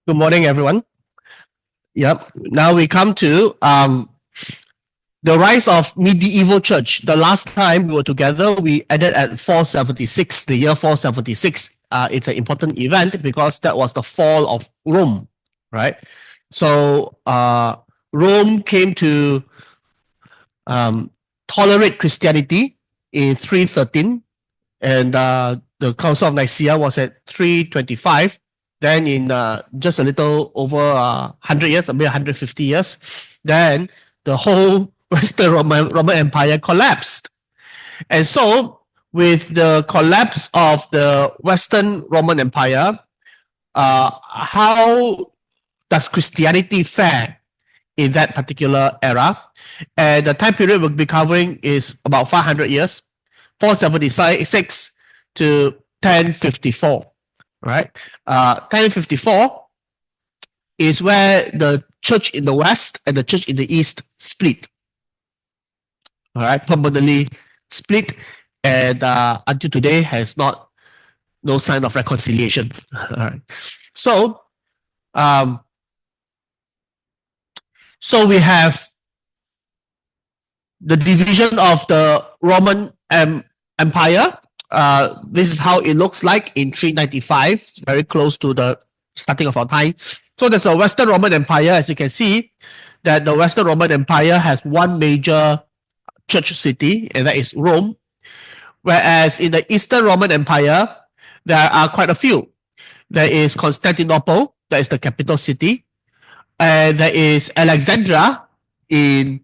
Good morning, everyone. Yep. Now we come to the rise of medieval church. The last time we were together, we ended at 476, the year 476. It's an important event because that was the fall of Rome, right? So Rome came to tolerate Christianity in 313, and the Council of Nicaea was at 325. Then in just a little over 100 years, maybe 150 years, then the whole Western Roman Empire collapsed. And so with the collapse of the Western Roman Empire, how does Christianity fare in that particular era? And the time period we'll be covering is about 500 years, 476 to 1054. Right, 1054 is where the church in the west and the church in the east split. All right, permanently split, and until today has no sign of reconciliation. All right, so so we have the division of the Roman Empire. This is how it looks like in 395, very close to the starting of our time. So there's a Western Roman Empire. As you can see, that the Western Roman Empire has one major church city, and that is Rome. Whereas in the Eastern Roman Empire, there are quite a few. There is Constantinople, that is the capital city, and there is Alexandria in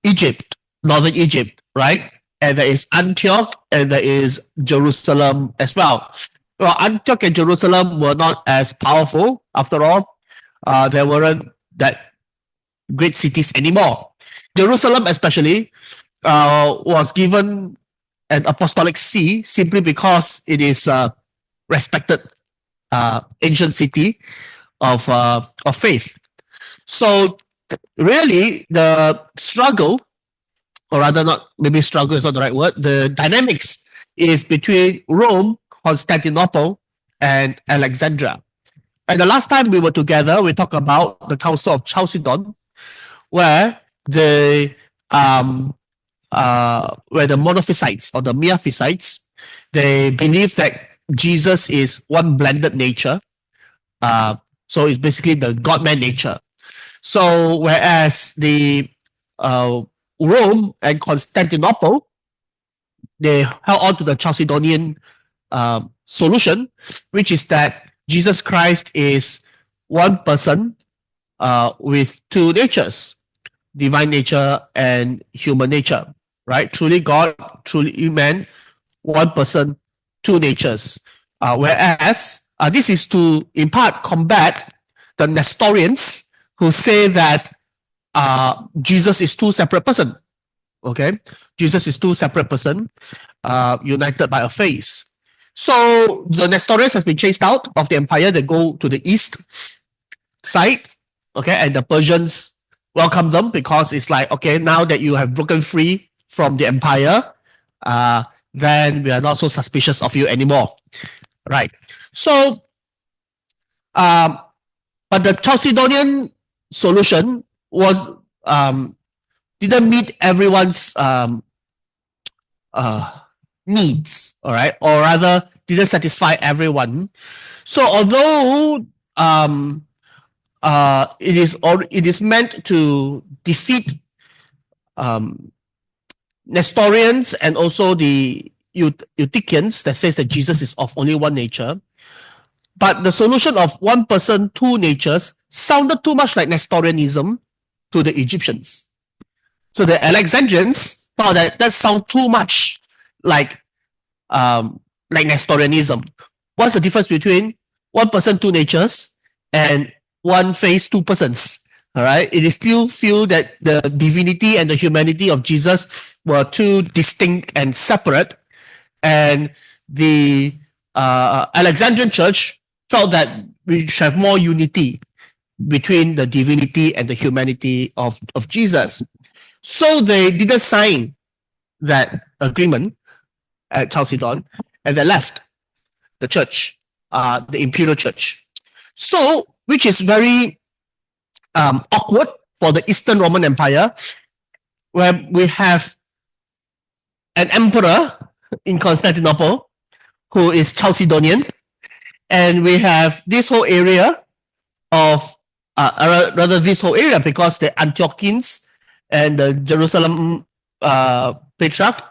Egypt, northern Egypt, right? And there is Antioch, and there is Jerusalem as well. Well, Antioch and Jerusalem were not as powerful. After all, there weren't that great cities anymore. Jerusalem especially was given an apostolic see simply because it is a respected ancient city of faith. So really the struggle, or rather not, maybe struggle is not the right word, the dynamics is between Rome, Constantinople, and Alexandria. And the last time we were together, we talked about the Council of Chalcedon, where the Monophysites or the Miaphysites, they believe that Jesus is one blended nature. So it's basically the God-man nature. So whereas the Rome and Constantinople, they held on to the Chalcedonian solution, which is that Jesus Christ is one person with two natures, divine nature and human nature, right? Truly God, truly man, one person, two natures. Whereas this is to, in part, combat the Nestorians who say that Jesus is two separate persons. Okay, Jesus is two separate persons united by a face. So the Nestorians has been chased out of the empire. They go to the east side. Okay, and the Persians welcome them because it's like, okay, now that you have broken free from the empire, then we are not so suspicious of you anymore. Right. So, but the Chalcedonian solution was didn't meet everyone's needs, all right, or rather didn't satisfy everyone. So although it is meant to defeat Nestorians and also the Eutychians that says that Jesus is of only one nature, but the solution of one person, two natures sounded too much like Nestorianism to the Egyptians. So the Alexandrians thought that sounds too much like Nestorianism. What's the difference between one person, two natures, and one face, two persons? All right, it is still feel that the divinity and the humanity of Jesus were too distinct and separate, and the Alexandrian church felt that we should have more unity between the divinity and the humanity of Jesus. So they didn't sign that agreement at Chalcedon, and they left the church, the imperial church. So, which is very awkward for the Eastern Roman Empire, where we have an emperor in Constantinople who is Chalcedonian, and we have this whole area of rather this whole area, because the Antiochians and the Jerusalem Patriarch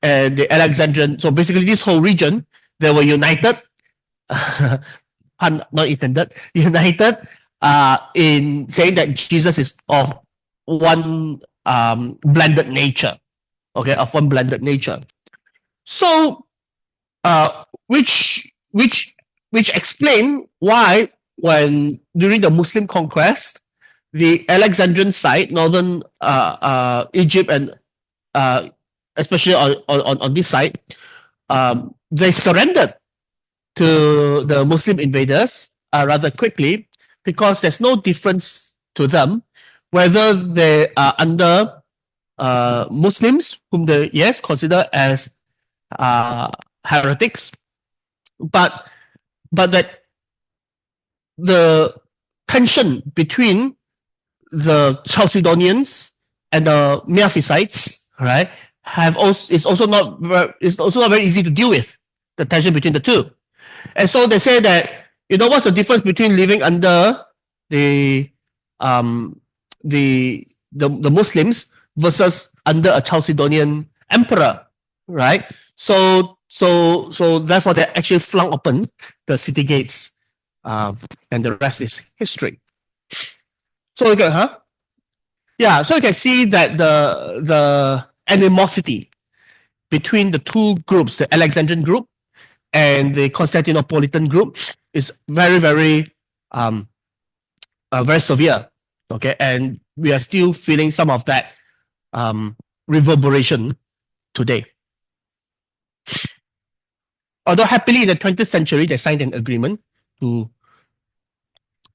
and the Alexandrian, so basically this whole region, they were united, pun not intended, united in saying that Jesus is of one blended nature, okay, of one blended nature. So, which explain why when during the Muslim conquest, the Alexandrian side, northern Egypt, and especially on this side, they surrendered to the Muslim invaders rather quickly, because there's no difference to them whether they are under Muslims, whom they consider as heretics, but that the tension between the Chalcedonians and the Miaphysites, right, is also not very easy to deal with, the tension between the two. And so they say that, what's the difference between living under the Muslims versus under a Chalcedonian emperor, right? So therefore they actually flung open the city gates, and the rest is history. So you can, so you can see that the animosity between the two groups, the Alexandrian group and the Constantinopolitan group, is very, very very severe. Okay, and we are still feeling some of that reverberation today. Although happily in the 20th century they signed an agreement to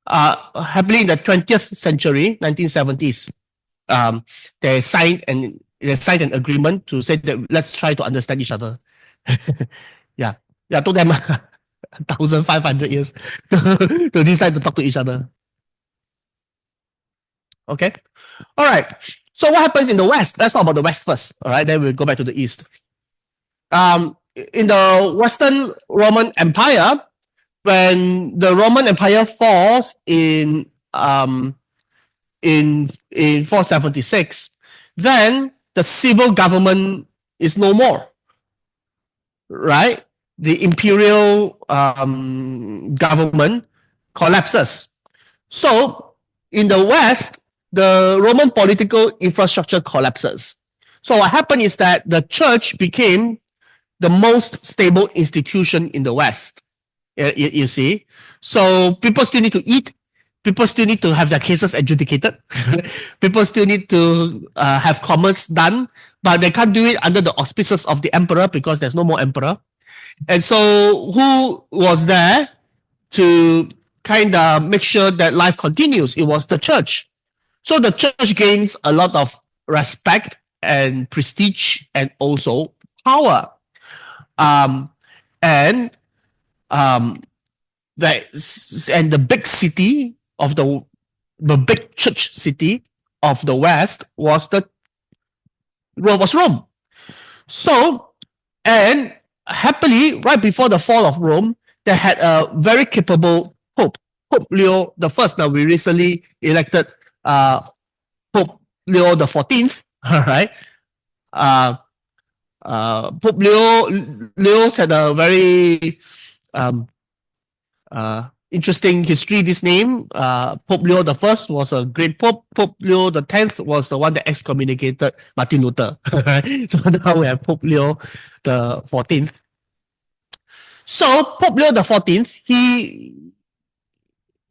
happily in the 20th century, 1970s, they signed an agreement to say that let's try to understand each other. Yeah, it took them 1,500 years to decide to talk to each other. Okay, all right. So what happens in the West? Let's talk about the West first. All right, then we'll go back to the East. In the Western Roman Empire, when the Roman Empire falls in 476, then the civil government is no more, right? The imperial government collapses. So in the West, the Roman political infrastructure collapses. So what happened is that the church became the most stable institution in the West. You see, so people still need to eat. People still need to have their cases adjudicated. People still need to have commerce done, but they can't do it under the auspices of the emperor because there's no more emperor. And so who was there to kind of make sure that life continues? It was the church. So the church gains a lot of respect and prestige and also power. And the big city of the big church city of the West was Rome. So, and happily, right before the fall of Rome, they had a very capable Pope Leo the First. Now we recently elected Pope Leo the 14th. All right. Pope Leo had a very interesting history. This name, Pope Leo the First, was a great pope. Pope Leo the 10th was the one that excommunicated Martin Luther. So now we have Pope Leo the 14th. So Pope Leo the 14th, he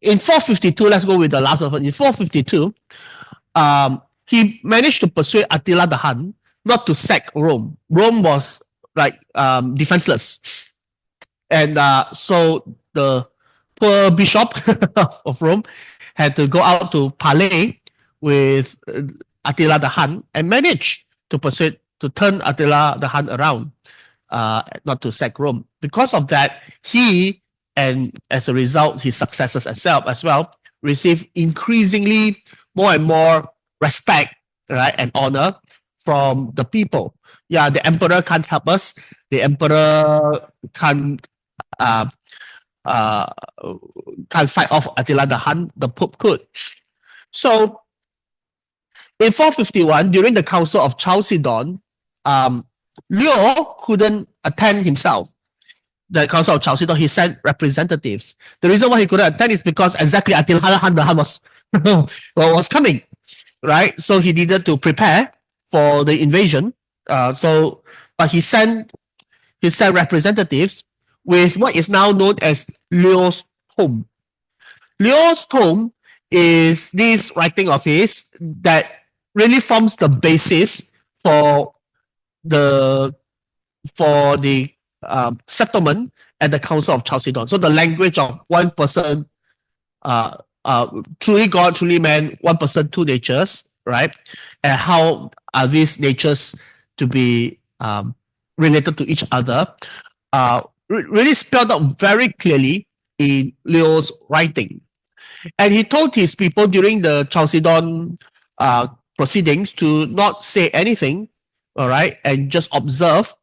in 452, let's go with the last one. In 452, he managed to persuade Attila the Hun not to sack Rome. Rome was like defenseless. And so the poor bishop of Rome had to go out to parley with Attila the Hun and managed to turn Attila the Hun around, not to sack Rome. Because of that, he and as a result, his successors as well receive increasingly more and more respect, right, and honor from the people. Yeah, the emperor can't help us. The emperor can't uh, uh, can't fight off Attila the Hun. The Pope could. So in 451, during the Council of Chalcedon, Leo couldn't attend himself. The Council of Chalcedon, he sent representatives. The reason why he couldn't attend is because exactly Attila the Hun was coming, right? So he needed to prepare for the invasion. But he sent representatives with what is now known as Leo's Tome. Leo's Tome is this writing of his that really forms the basis for the settlement at the Council of Chalcedon. So the language of one person, truly God, truly man, one person, two natures, right? And how are these natures to be related to each other? Really spelled out very clearly in Leo's writing. And he told his people during the Chalcedon proceedings to not say anything, all right, and just observe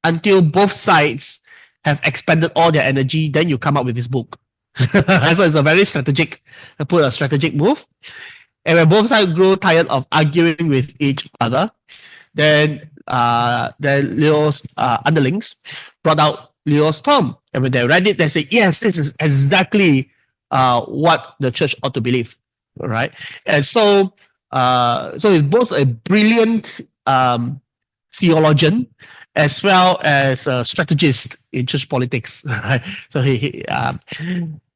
until both sides have expended all their energy. Then you come up with this book. So it's a very strategic move. And when both sides grow tired of arguing with each other, then Leo's underlings brought out Leo's Tome. And when they read it, they say, yes, this is exactly what the church ought to believe. All right. And so he's both a brilliant theologian as well as a strategist in church politics. So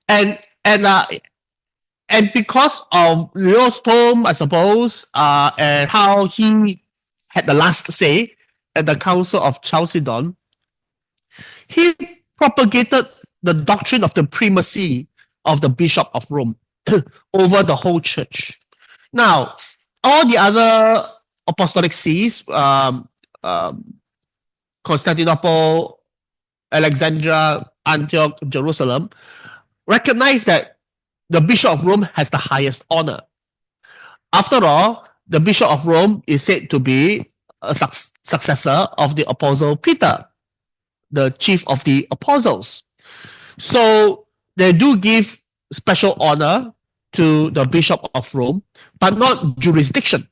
and because of Leo's Tome, I suppose, and how he had the last say at the Council of Chalcedon, he propagated the doctrine of the primacy of the Bishop of Rome over the whole church. Now, all the other apostolic sees, Constantinople, Alexandria, Antioch, Jerusalem, recognize that the Bishop of Rome has the highest honor. After all, the Bishop of Rome is said to be a successor of the Apostle Peter, the chief of the apostles. So they do give special honor to the Bishop of Rome, but not jurisdiction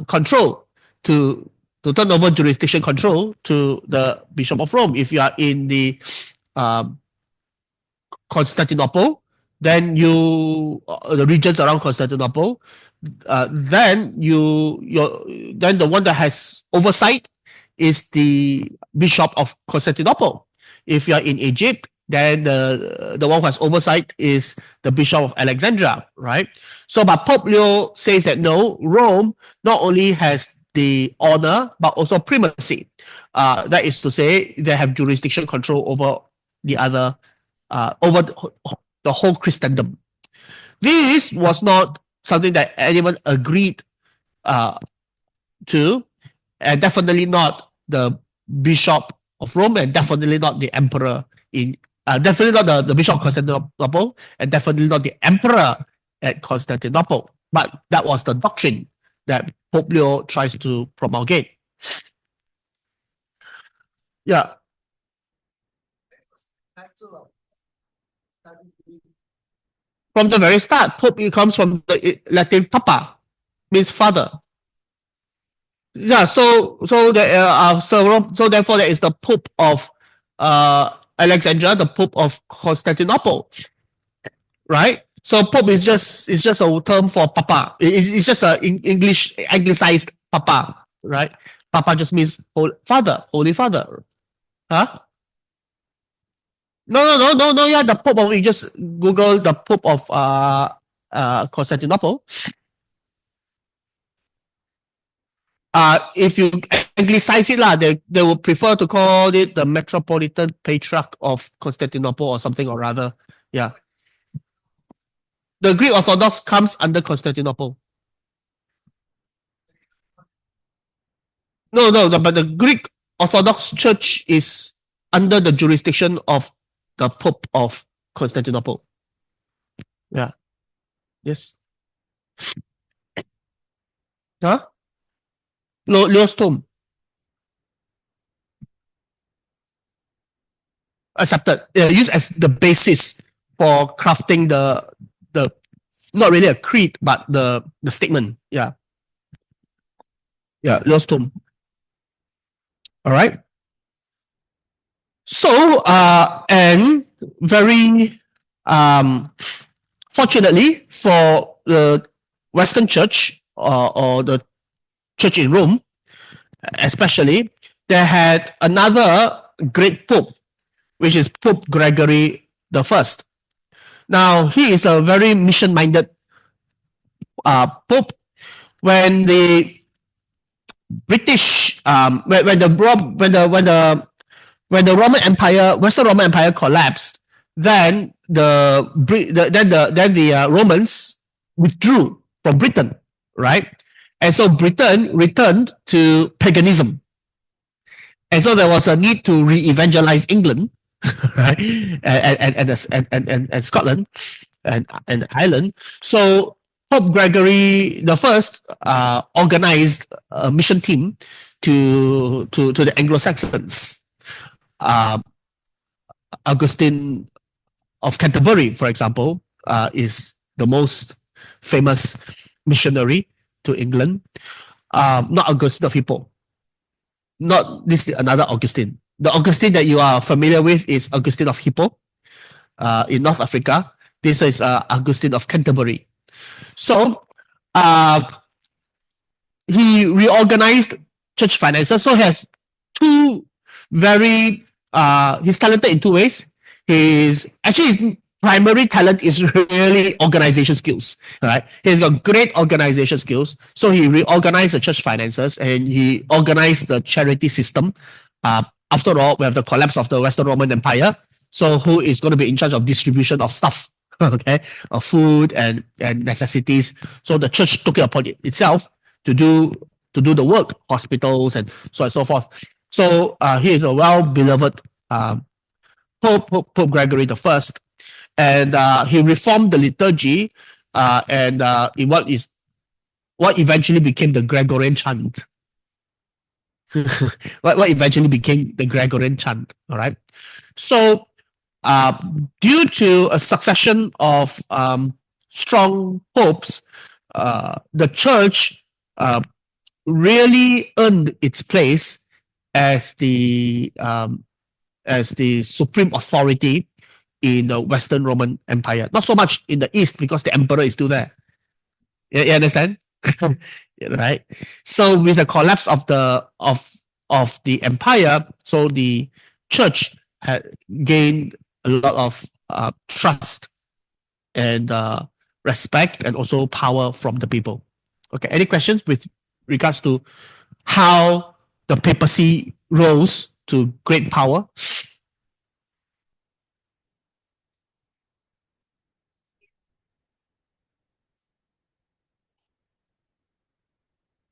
control, to turn over jurisdiction control to the Bishop of Rome. If you are in the Constantinople, then the regions around Constantinople, then the one that has oversight is the Bishop of Constantinople. If you are in Egypt, then the one who has oversight is the Bishop of Alexandria, right? So, but Pope Leo says that no, Rome not only has the honor, but also primacy. That is to say, they have jurisdiction control over the other, over the whole Christendom. This was not something that anyone agreed to, and definitely not the Bishop of Rome, and definitely not the Emperor definitely not the Bishop of Constantinople, and definitely not the Emperor at Constantinople. But that was the doctrine that Pope Leo tries to promulgate. Yeah. From the very start, Pope, it comes from the Latin papa, means father. Yeah, so therefore there is the Pope of Alexandria, the Pope of Constantinople, right? So Pope is just a term for papa. It's just a English anglicized papa, right? Papa just means father, Holy Father. Huh? No. Yeah, the Pope of, you just Google the Pope of Constantinople. If you anglicize it, they would prefer to call it the Metropolitan Patriarch of Constantinople or something or rather. Yeah. The Greek Orthodox comes under Constantinople. No, but the Greek Orthodox Church is under the jurisdiction of the Pope of Constantinople. Yeah. Yes. Huh? Leo's tomb. Accepted. Used as the basis for crafting the not really a creed, but the statement. Yeah. Yeah. Leo's tomb. All right. So, and very fortunately for the Western Church or the Church in Rome, especially, they had another great pope, which is Pope Gregory the First. Now, he is a very mission-minded pope. When the British, when the Roman Empire, Western Roman Empire collapsed, then the Romans withdrew from Britain, right? And so Britain returned to paganism. And so there was a need to re-evangelize England, right? And Scotland and Ireland. So Pope Gregory the First organized a mission team to the Anglo-Saxons. Augustine of Canterbury, for example, is the most famous missionary to England. Not Augustine of Hippo. Not this another Augustine. The Augustine that you are familiar with is Augustine of Hippo in North Africa. This is Augustine of Canterbury. So he reorganized church finances. So he has two very he's talented in two ways. His primary talent is really organization skills. Right? He's got great organization skills. So he reorganized the church finances and he organized the charity system. After all, we have the collapse of the Western Roman Empire. So who is going to be in charge of distribution of stuff? Okay, of food and necessities. So the church took it upon itself to do the work, hospitals and so on and so forth. So he is a well-beloved Pope Gregory the First, and he reformed the liturgy and in what eventually became the Gregorian chant. what eventually became the Gregorian chant. All right. So due to a succession of strong popes, the church really earned its place as the supreme authority in the Western Roman Empire. Not so much in the East because the emperor is still there. You understand? Right. So with the collapse of the empire, so the church had gained a lot of trust and respect and also power from the people. Okay. Any questions with regards to how the papacy rose to great power?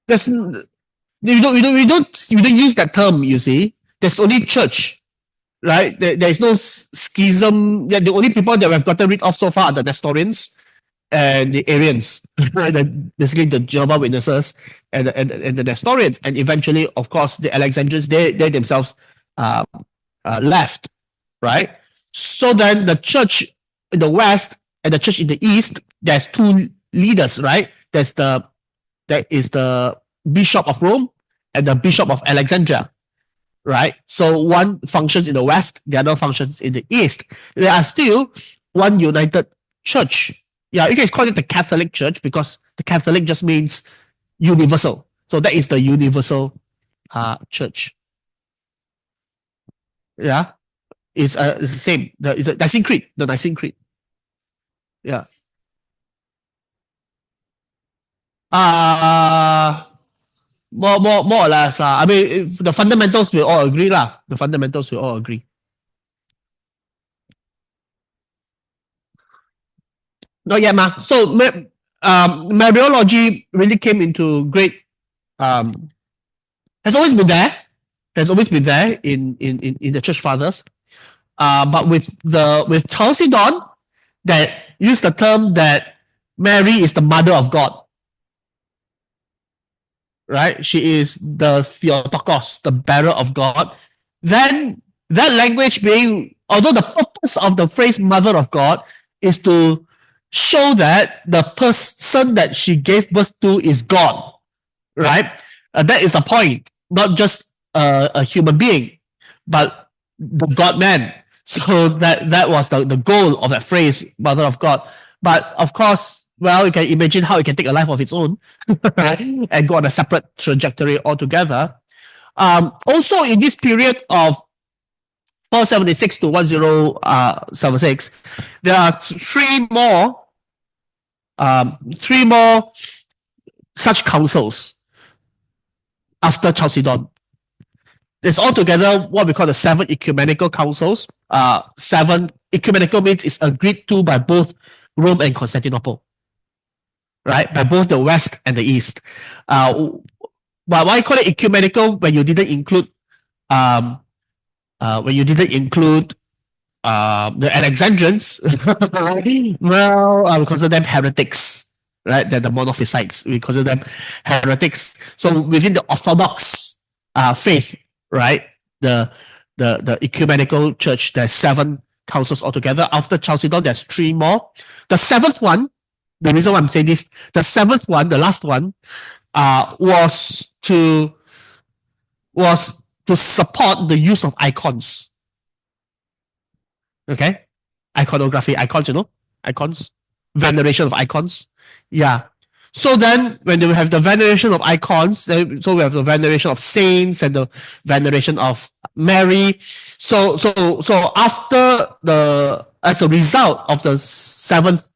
There's we don't use that term. You see, there's only church, right? There is no schism. Yeah, the only people that we've gotten rid of so far are the Nestorians and the Arians, right? Basically the Jehovah's Witnesses and the Nestorians, and eventually, of course, the Alexandrians. They themselves left, right? So then the church in the West and the church in the East, there's two leaders, right? There is the Bishop of Rome and the Bishop of Alexandria, right? So one functions in the West, the other functions in the East. There are still one united church. Yeah, you can call it the Catholic Church because the Catholic just means universal. So that is the universal church. Yeah, it's the same. It's the Nicene Creed. The Nicene Creed. Yeah. More or less. I mean, the fundamentals we all agree lah. The fundamentals we all agree. Not yet, ma. So Mariology really came into great. Has always been there. Has always been there in the church fathers, But with Chalcedon, that use the term that Mary is the mother of God, right? She is the Theotokos, the bearer of God. Then that language being, although the purpose of the phrase mother of God is to show that the person that she gave birth to is God, right? That is a point, not just a human being, but the God man. So that was the goal of that phrase, mother of God. But of course, well, you can imagine how it can take a life of its own, right? And go on a separate trajectory altogether. Also, in this period of 476 to 1076, there are three more such councils after Chalcedon. There's altogether what we call the 7 ecumenical councils. 7 ecumenical means it's agreed to by both Rome and Constantinople, right? By both the West and the East. But why call it ecumenical when you didn't include the Alexandrians? Well, we consider them heretics, right? They're the monophysites. We consider them heretics. So within the Orthodox faith, right? The ecumenical church, there's 7 councils altogether. After Chalcedon, there's 3 more. The 7th one, the reason why I'm saying this, the 7th one, the last one, was to support the use of icons. Okay? Iconography, icons, icons, veneration of icons. Yeah. So then, when we have the veneration of icons, so we have the veneration of saints and the veneration of Mary. So after as a result of the 7th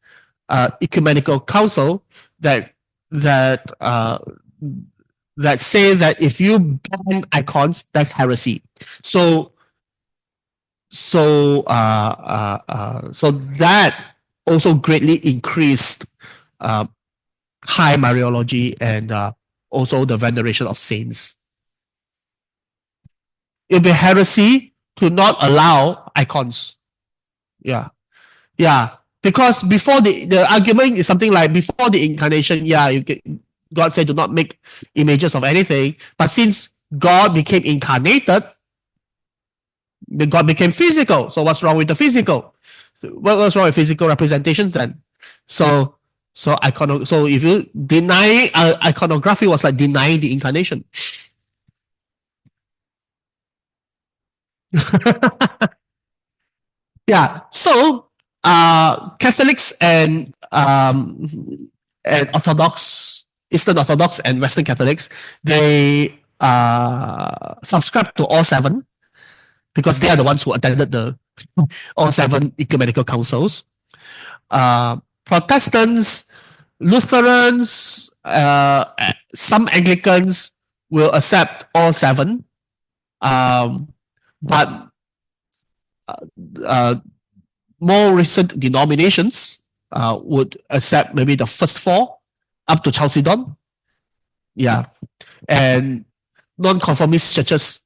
ecumenical council, that say that if you ban icons, that's heresy. So that also greatly increased high Mariology and also the veneration of saints. It would be heresy to not allow icons. Yeah. Because before the argument is something like before the incarnation, God said do not make images of anything. But since God became incarnated, God became physical. So what's wrong with the physical? What's wrong with physical representations then? So if you deny iconography was like denying the incarnation. Yeah. So Catholics and Orthodox, Eastern Orthodox and Western Catholics, they subscribe to all 7 because they are the ones who attended the all 7 ecumenical councils. Protestants, Lutherans, some Anglicans will accept all 7, but more recent denominations would accept maybe the first 4 up to Chalcedon. Yeah. And non-conformist churches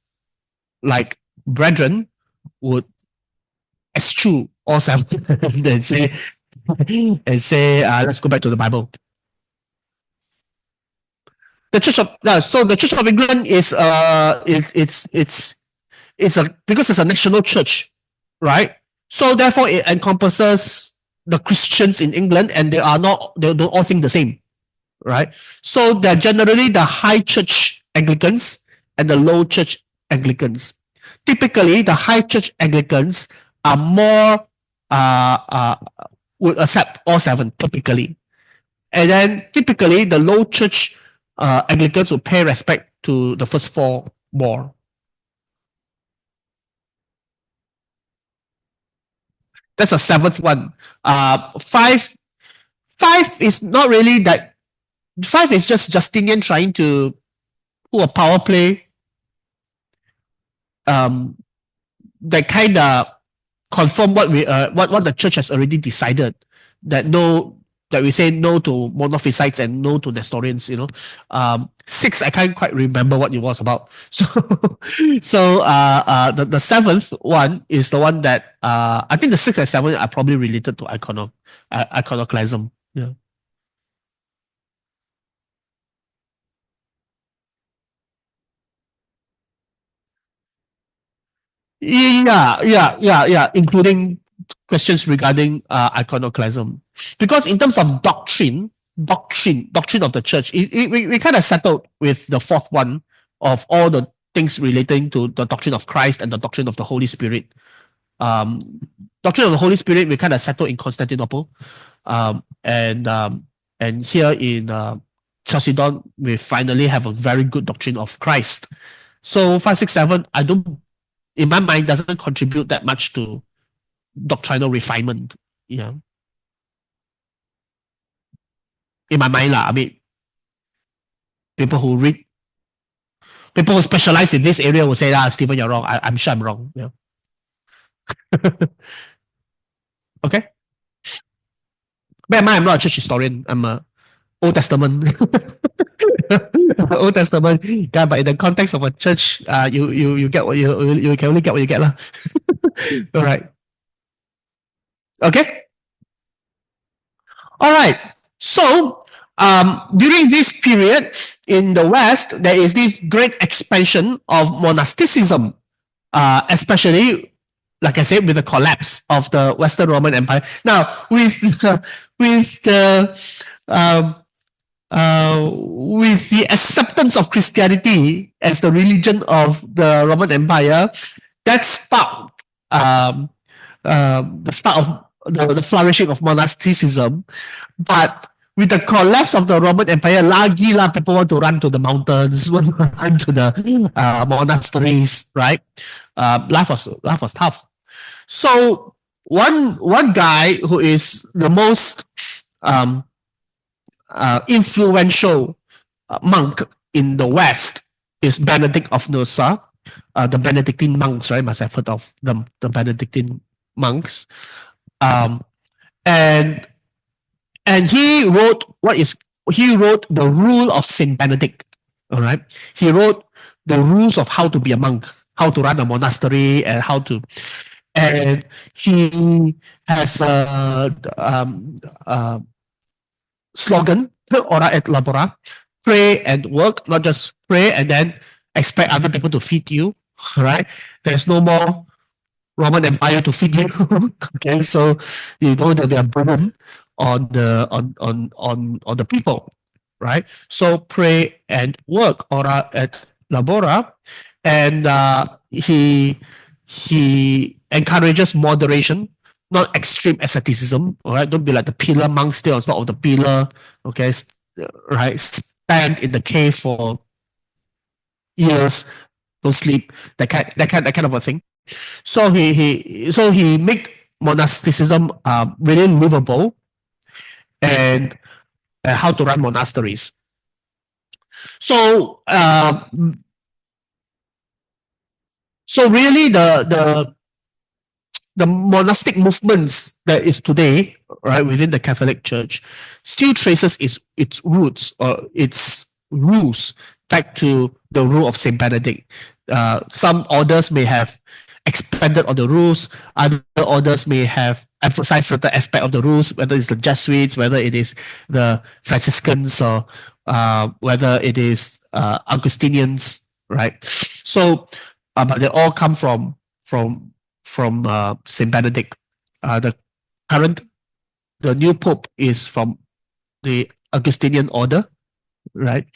like Brethren would eschew all 7 and say let's go back to the Bible. The Church of England is because it's a national church, right? So therefore it encompasses the Christians in England, and they don't all think the same, right? So they're generally the high church Anglicans and the low church Anglicans. Typically, the high church Anglicans are more would accept all 7 typically, and then typically the low church Anglicans will pay respect to the first 4 more. That's a 7th one. 5 is not really that. 5 is just Justinian trying to do a power play. That kind of confirm what the church has already decided, that no that we say no to monophysites and no to Nestorians. Six, I can't quite remember what it was about. The seventh one is the one that I think the six and seven are probably related to iconoclasm. Yeah. Yeah, including questions regarding iconoclasm. Because in terms of doctrine of the church, we kind of settled with the fourth one of all the things relating to the doctrine of Christ and the doctrine of the Holy Spirit. Um, Doctrine of the Holy Spirit, we kind of settled in Constantinople. And here in Chalcedon, we finally have a very good doctrine of Christ. So 567, I don't, in my mind, doesn't contribute that much to doctrinal refinement. Yeah. In my mind, I mean, people who specialize in this area will say, Stephen, you're wrong. I'm sure I'm wrong. Yeah. Okay. Bear in mind, I'm not a church historian. I'm a Old Testament. Old Testament guy, but in the context of a church, you get what you can only get what you get. All right. Okay. All right. So during this period in the West, there is this great expansion of monasticism, especially, like I said, with the collapse of the Western Roman Empire. Now, with the acceptance of Christianity as the religion of the Roman Empire, that sparked the start of the flourishing of monasticism. But with the collapse of the Roman Empire, people want to run to the mountains, want to run to the monasteries, right? Life was tough. So one guy who is the most influential monk in the West is Benedict of Nursa, the Benedictine monks, right? Must have heard of them, the Benedictine monks. And he wrote the rule of Saint Benedict. All right, he wrote the rules of how to be a monk, how to run a monastery, and he has a slogan, ora et labora, pray and work, not just pray and then expect other people to feed you, right? There's no more Roman Empire to feed you. Okay, so you don't have a burden on the people, right? So pray and work, ora et labora, and he encourages moderation, not extreme asceticism. All right, don't be like the pillar monk, stay on top of the pillar. Okay, right, stand in the cave for years, don't sleep. That kind of a thing. So he made monasticism really livable, and how to run monasteries. So really the monastic movements that is today, right, within the Catholic Church still traces its roots or its rules back to the rule of Saint Benedict. Some orders may have expanded on the rules, other orders may have emphasized certain aspect of the rules, whether it's the Jesuits, whether it is the Franciscans, or whether it is Augustinians, right? So, but they all come from Saint Benedict. The new pope is from the Augustinian order, right?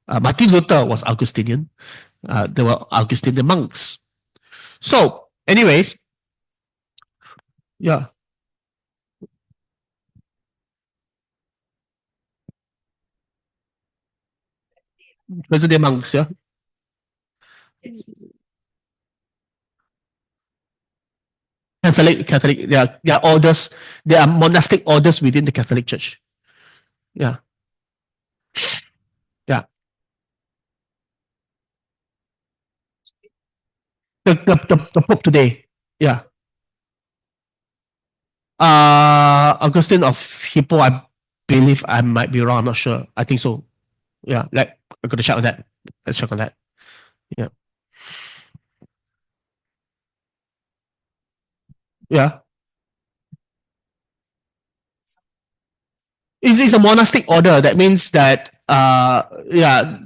Martin Luther was Augustinian. There were Augustinian monks. So, anyways, yeah. Those are the monks, yeah. Catholic, they are orders, they are monastic orders within the Catholic Church. Yeah. Yeah. The Pope today. Yeah. Augustine of Hippo, I believe I might be wrong. I'm not sure. I think so. Yeah, like I got to check on that. Let's check on that. Yeah, yeah. It's a monastic order. That means that yeah,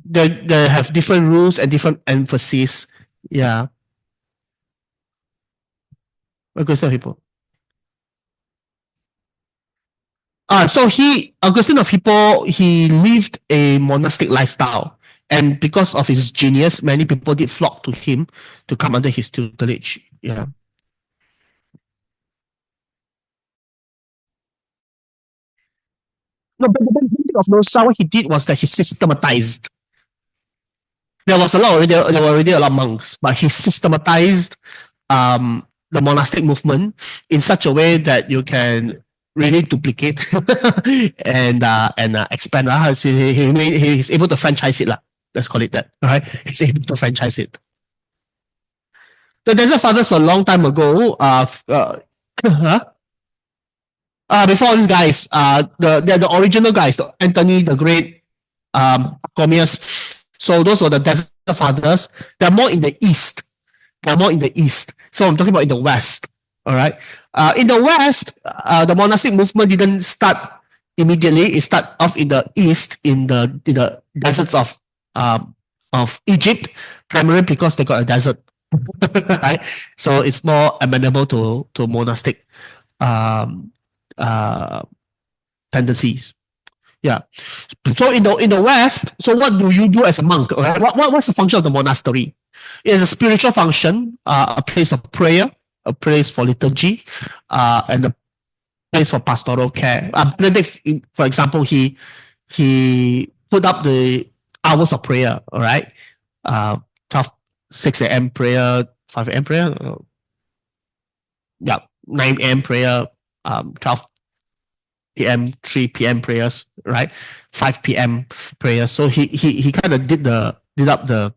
they have different rules and different emphasis. Yeah, Augustine of Hippo. So Augustine of Hippo, he lived a monastic lifestyle, and because of his genius, many people did flock to him to come under his tutelage. Yeah. No, but the benefit of Nosa, what he did was that he systematized. There were already a lot of monks, but he systematized the monastic movement in such a way that you can really duplicate and expand. He's able to franchise it. Let's call it that. All right. He's able to franchise it. The Desert Fathers a long time ago, huh? Before these guys, the original guys, Anthony the Great, Pachomius. So those were the Desert Fathers. They're more in the east. They're more in the east. So I'm talking about in the west. All right. In the west, the monastic movement didn't start immediately. It started off in the east, in the deserts of Egypt, primarily because they got a desert. Right. So it's more amenable to monastic um, uh, tendencies. Yeah. So in the West, so what do you do as a monk? Right? What's the function of the monastery? It is a spiritual function, a place of prayer, a place for liturgy, and a place for pastoral care. Benedict, for example, he put up the hours of prayer. All right, 12, 6 a.m. prayer, 5 a.m. prayer. Yeah, 9 a.m. prayer, 12 p.m., 3 p.m. prayers, right? 5 p.m. prayers. So he kind of did up the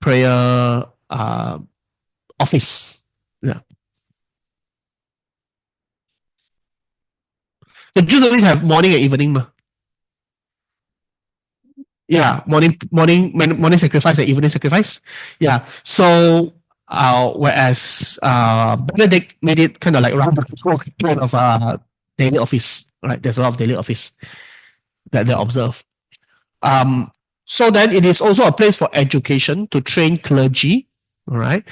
prayer office. Yeah. The Jews only have morning and evening. Yeah, morning sacrifice and evening sacrifice. Yeah. So whereas Benedict made it kind of like round the clock kind of daily office, right? There's a lot of daily office that they observe. Um, so then it is also a place for education to train clergy, all right,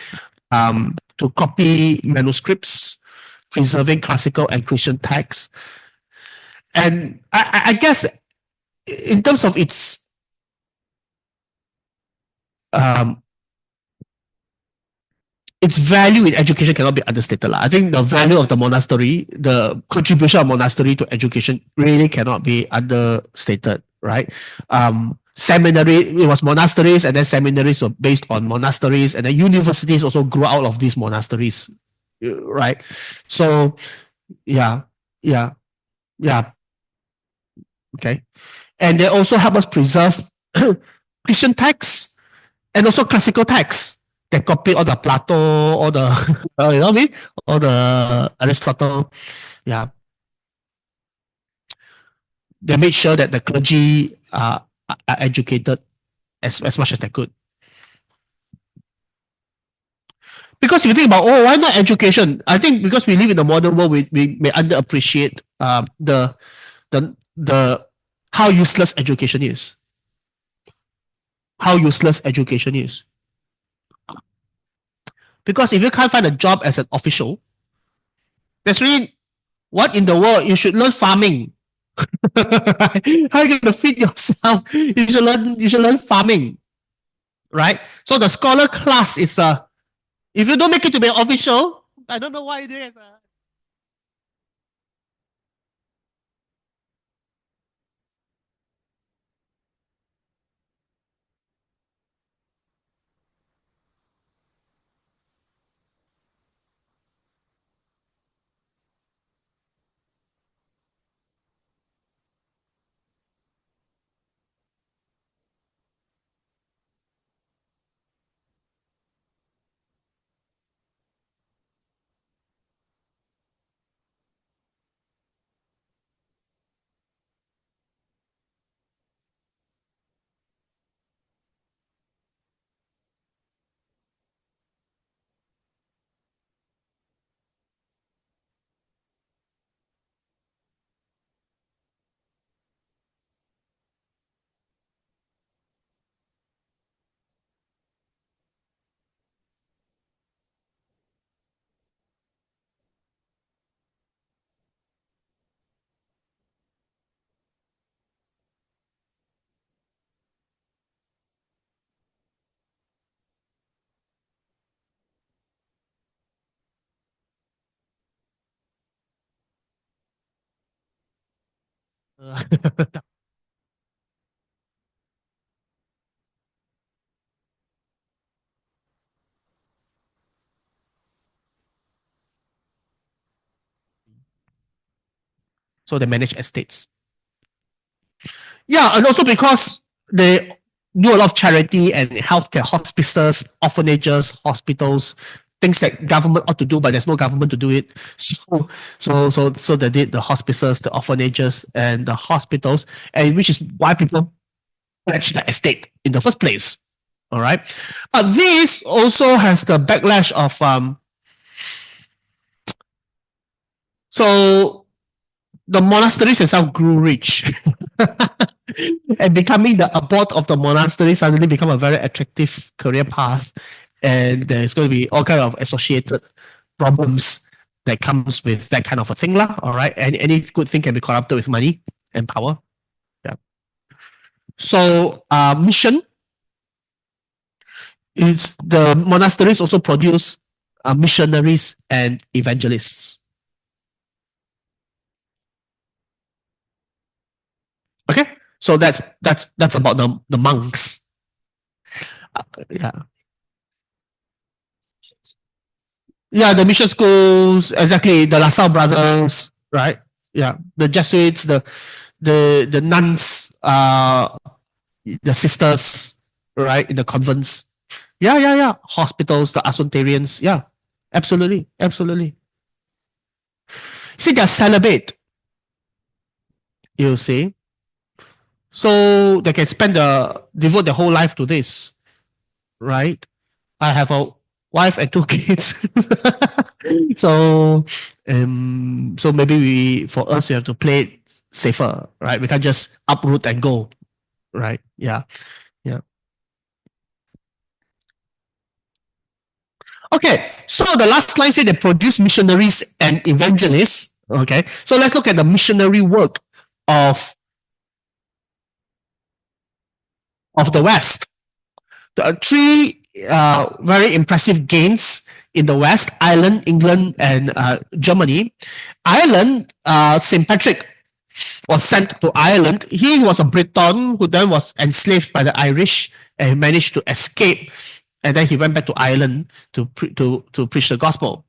to copy manuscripts, preserving classical and Christian texts. And I guess in terms of um, its value in education cannot be understated. I think the value of the monastery, the contribution of monastery to education really cannot be understated, right? Seminary, it was monasteries, and then seminaries were based on monasteries, and then universities also grew out of these monasteries, right? So, yeah, yeah, yeah, okay. And they also help us preserve Christian texts and also classical texts. They copy all the Plato, all the you know what I mean, all the Aristotle. Yeah, they made sure that the clergy are educated as much as they could. Because if you think about, oh, why not education? I think because we live in the modern world, we may underappreciate the how useless education is. How useless education is. Because if you can't find a job as an official, that's really what in the world you should learn farming. How are you going to feed yourself? You should learn farming, right? So the scholar class is if you don't make it to be an official, I don't know why it is. So they manage estates. Yeah, and also because they do a lot of charity and healthcare, hospices, orphanages, hospitals, things that government ought to do, but there's no government to do it. So they did the hospices, the orphanages, and the hospitals, and which is why people pledge the estate in the first place. All right, but this also has the backlash of so the monasteries themselves grew rich. And becoming the abbot of the monastery suddenly become a very attractive career path, and there's going to be all kind of associated problems that comes with that kind of a thing lah. All right, and any good thing can be corrupted with money and power. Yeah. So mission is the monasteries also produce missionaries and evangelists. Okay, so that's about the monks. Yeah. Yeah, the mission schools, exactly. The LaSalle brothers, right? Yeah, the Jesuits, the nuns, the sisters, right, in the convents. Yeah. Hospitals, the Asuntarians. Yeah, absolutely. See, they're celibate. You see, so they can devote their whole life to this, right? I have a wife and 2 kids. So maybe for us, we have to play it safer, right? We can't just uproot and go, right? Yeah. Okay, so the last line said they produce missionaries and evangelists. Okay, so let's look at the missionary work of the West. There are 3 very impressive gains in the West: Ireland, England, and Germany. Ireland, St. Patrick was sent to Ireland. He was a Breton who then was enslaved by the Irish and managed to escape. And then he went back to Ireland to preach the gospel.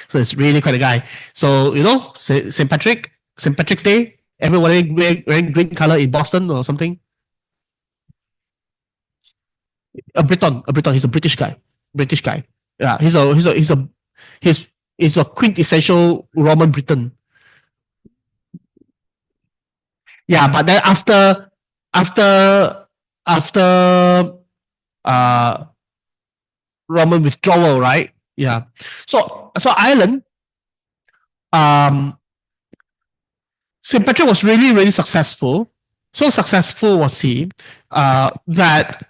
So it's really quite a guy. So, St. Patrick's Day, everyone wearing green color in Boston or something. A Breton. He's a British guy. Yeah, he's a quintessential Roman Briton. Yeah, but then after Roman withdrawal, right? Yeah. So Ireland, St. Patrick was really successful. So successful was he that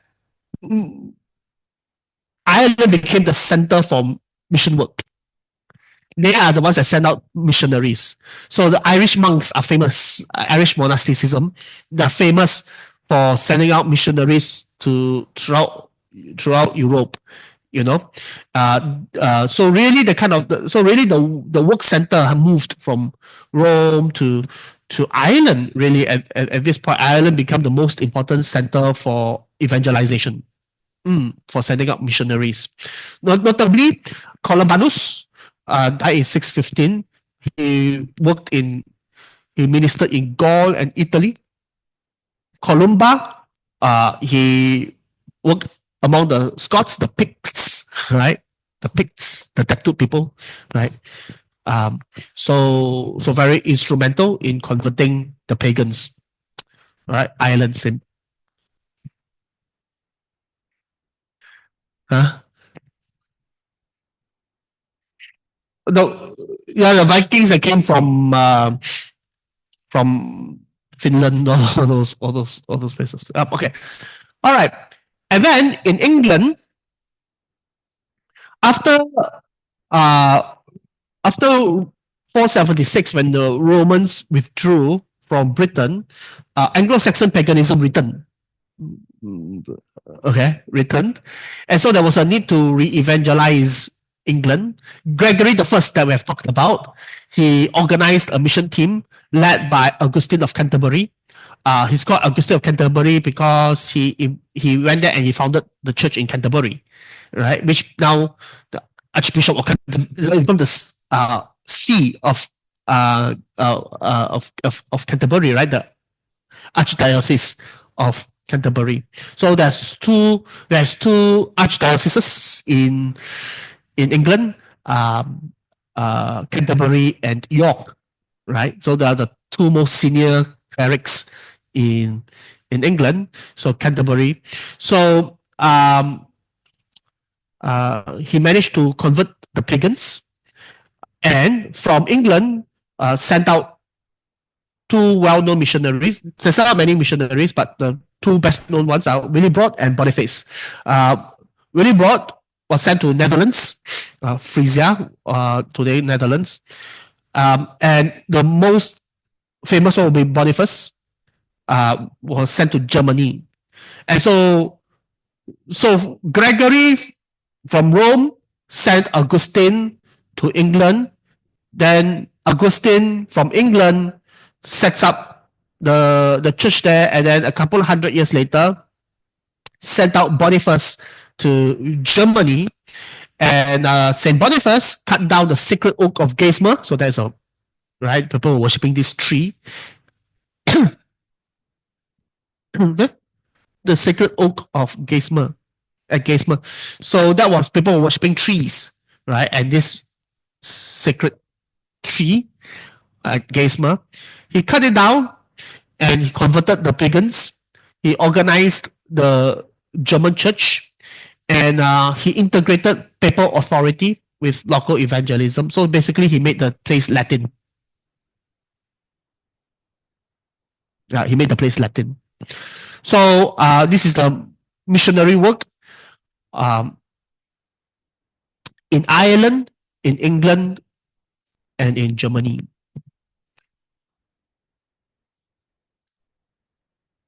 Ireland became the center for mission work. They are the ones that send out missionaries. So the Irish monks are famous. Irish monasticism, they're famous for sending out missionaries throughout Europe. So really the work center moved from Rome to Ireland. Really, at this point, Ireland became the most important center for evangelization, for sending out missionaries. Notably, Columbanus died in 615. He ministered in Gaul and Italy. Columba, he worked among the Scots, the Picts, right? The Picts, the tattooed people, right? So very instrumental in converting the pagans, right? Ireland sin. Huh? No, yeah, the Vikings that came from Finland, all those places. Okay, all right. And then in England, after 476, when the Romans withdrew from Britain, Anglo-Saxon paganism returned. Okay, returned. And so there was a need to re-evangelize England. Gregory the First, that we have talked about, he organized a mission team led by Augustine of Canterbury. He's called Augustine of Canterbury because he went there and he founded the church in Canterbury, right? Which now the Archbishop of Canterbury become the see of Canterbury, right? The Archdiocese of Canterbury. So there's two archdioceses in England, Canterbury and York, right? So they are the two most senior clerics in England. So Canterbury. So he managed to convert the pagans, and from England sent out two well-known missionaries. There's not many missionaries, but the two best-known ones are Willibrord and Boniface. Willibrord was sent to Netherlands, Frisia, today Netherlands, and the most famous one will be Boniface, was sent to Germany. And so Gregory from Rome sent Augustine to England. Then Augustine from England sets up the church there, and then a couple hundred years later sent out Boniface to Germany, and Saint Boniface cut down the sacred oak of Geismar. So there's a right, people were worshipping this tree. The sacred oak of Geismar at Geismar. So that was people were worshipping trees, right? And this sacred tree at Geismar, he cut it down and he converted the pagans. He organized the German church, and he integrated papal authority with local evangelism. So basically, he made the place Latin. Yeah, he made the place Latin. So this is the missionary work in Ireland, in England, and in Germany.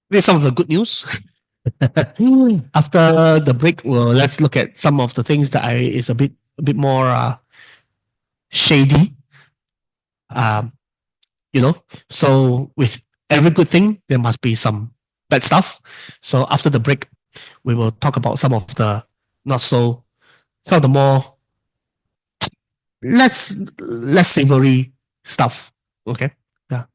These are some of the good news. After the break, well, let's look at some of the things that is a bit more shady. So with every good thing, there must be some bad stuff. So after the break, we will talk about some of the some of the more less savory stuff. Okay. Yeah.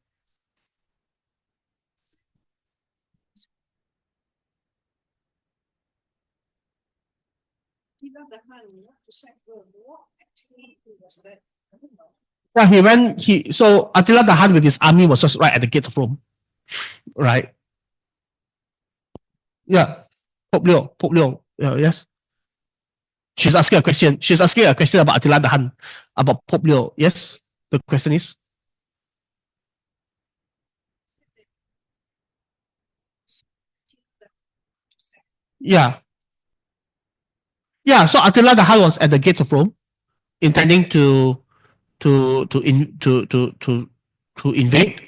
Yeah, so Attila the Hun with his army was just right at the gates of Rome. Right. Yeah. Pope Leo. Yes. She's asking a question. She's asking a question about Attila the Hun, about Pope Leo. Yes. The question is. Yeah. Yeah. So Attila the Hun was at the gates of Rome, intending to invade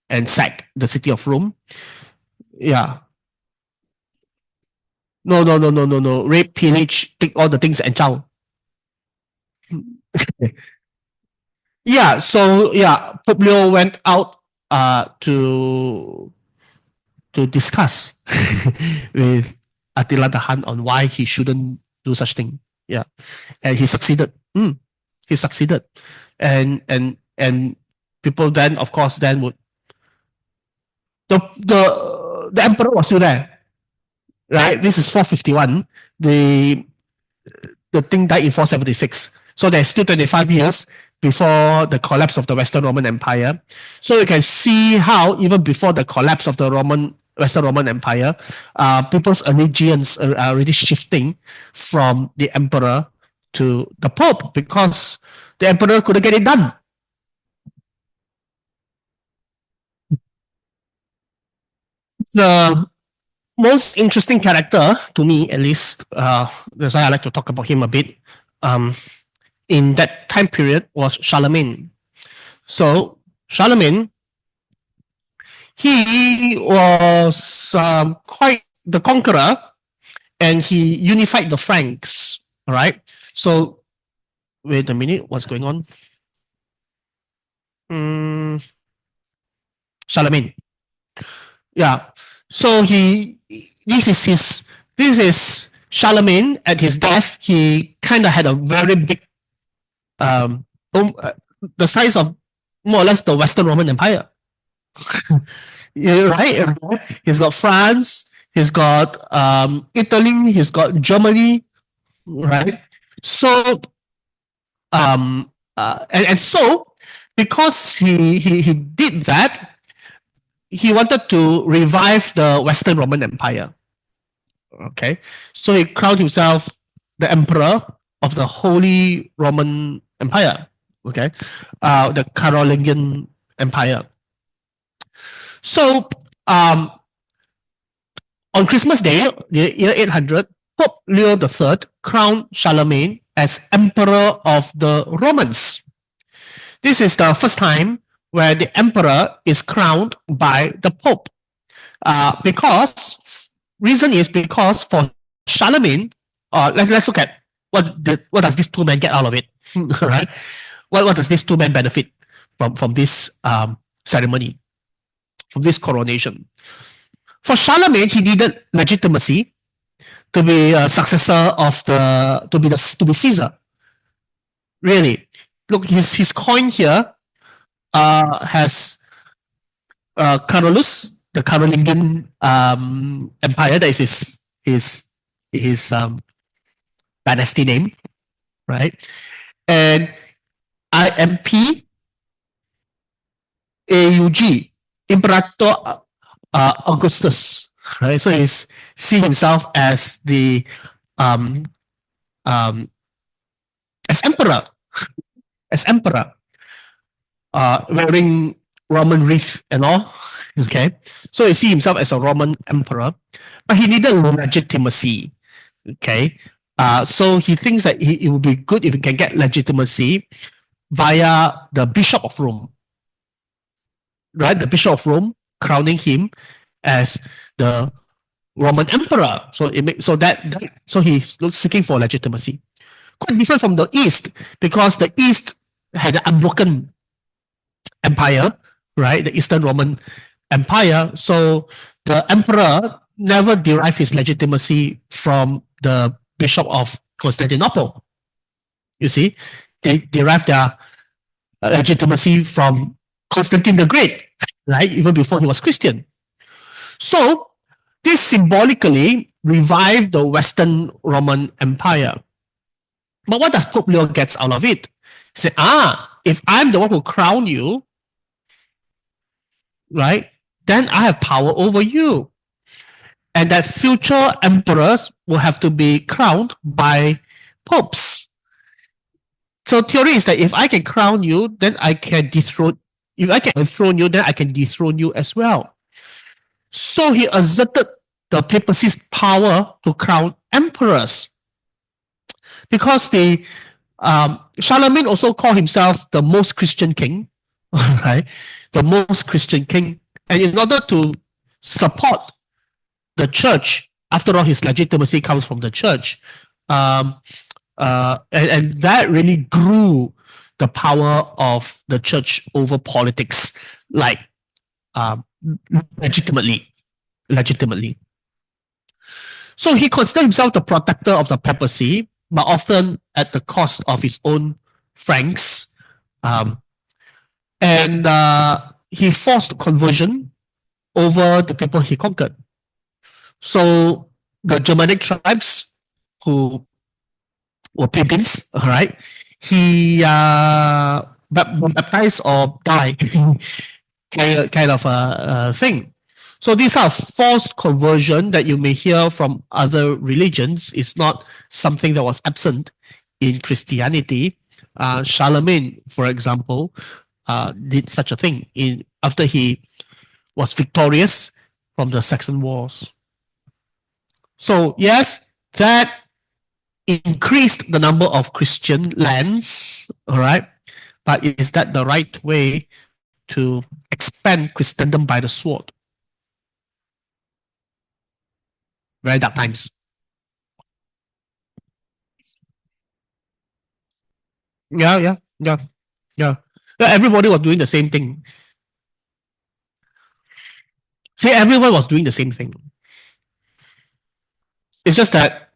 and sack the city of Rome. Yeah. No. Rape, pillage, take all the things and chow. Yeah. So yeah, Pope Leo went out to discuss with Attila the Hun on why he shouldn't do such thing. Yeah, and he succeeded. He succeeded, and people then, of course, then would the emperor was still there, right? This is 451. The thing died in 476. So there's still 25 years before the collapse of the Western Roman Empire. So you can see how even before the collapse of the Western Roman Empire, people's allegiance are already shifting from the emperor to the Pope because the emperor couldn't get it done. The most interesting character, to me at least, that's why I like to talk about him a bit, in that time period was Charlemagne. So Charlemagne, he was quite the conqueror, and he unified the Franks. All right. So wait a minute, what's going on? Charlemagne. Yeah. So this is Charlemagne at his death. He kind of had a very big, um, the size of more or less the Western Roman Empire. Yeah, right? He's got France, he's got Italy, he's got Germany, right? So, and so because he did that, he wanted to revive the Western Roman Empire. Okay, so he crowned himself the emperor of the Holy Roman Empire. Okay, the Carolingian Empire. So, on Christmas Day, the year 800, Pope Leo III crowned Charlemagne as emperor of the Romans. This is the first time where the emperor is crowned by the Pope. Because reason is because for Charlemagne, let's look at what does these two men get out of it, right? What does these two men benefit from this ceremony, from this coronation? For Charlemagne, he needed legitimacy to be a successor of to be Caesar. Really, look, his coin here has Carolus, the Carolingian Empire. That is his dynasty name, right? And IMP AUG, Imperator Augustus, right? So he's seeing himself as the as emperor, wearing Roman wreath and all. Okay, so he see himself as a Roman emperor, but he needed legitimacy. Okay, so he thinks that it would be good if he can get legitimacy via the Bishop of Rome, right? The Bishop of Rome crowning him as the Roman emperor. So so he's seeking for legitimacy. Quite different from the East, because the East had an unbroken empire, right? The Eastern Roman Empire. So the emperor never derived his legitimacy from the Bishop of Constantinople. You see, they derived their legitimacy from Constantine the Great, right? Even before he was Christian. So this symbolically revived the Western Roman Empire. But what does Pope Leo gets out of it? He said, if I'm the one who crown you, right, then I have power over you. And that future emperors will have to be crowned by popes. So theory is that if I can crown you, then I can dethrone. If I can enthrone you, then I can dethrone you as well. So he asserted the papacy's power to crown emperors. Because the Charlemagne also called himself the most Christian king, right? The most Christian king. And in order to support the church, after all, his legitimacy comes from the church. And that really grew the power of the church over politics, like legitimately. So he considered himself the protector of the papacy, but often at the cost of his own Franks. And he forced conversion over the people he conquered. So the Germanic tribes who were pagans, all right, he baptized or died, kind of a thing. So these are forced conversion that you may hear from other religions. Is not something that was absent in Christianity. Charlemagne, for example, did such a thing after he was victorious from the Saxon Wars. So yes, that increased the number of Christian lands, all right? But is that the right way to expand Christendom by the sword? Very dark times. Yeah. Everybody was doing the same thing. See, everyone was doing the same thing. It's just that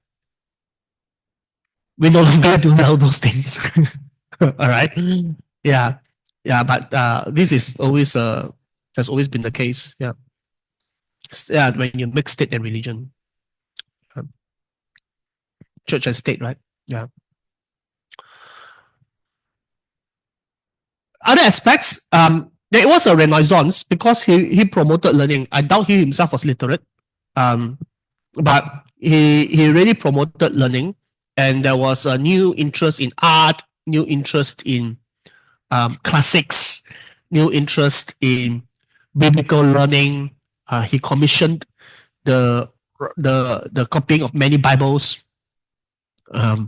we no longer do all those things. All right. Yeah. Yeah. But this is always has always been the case. Yeah. Yeah. When you mix state and religion, church and state, right? Yeah. Other aspects, there was a renaissance because he promoted learning. I doubt he himself was literate, but he really promoted learning, and there was a new interest in art, new interest in classics, new interest in biblical learning. He commissioned the copying of many Bibles. So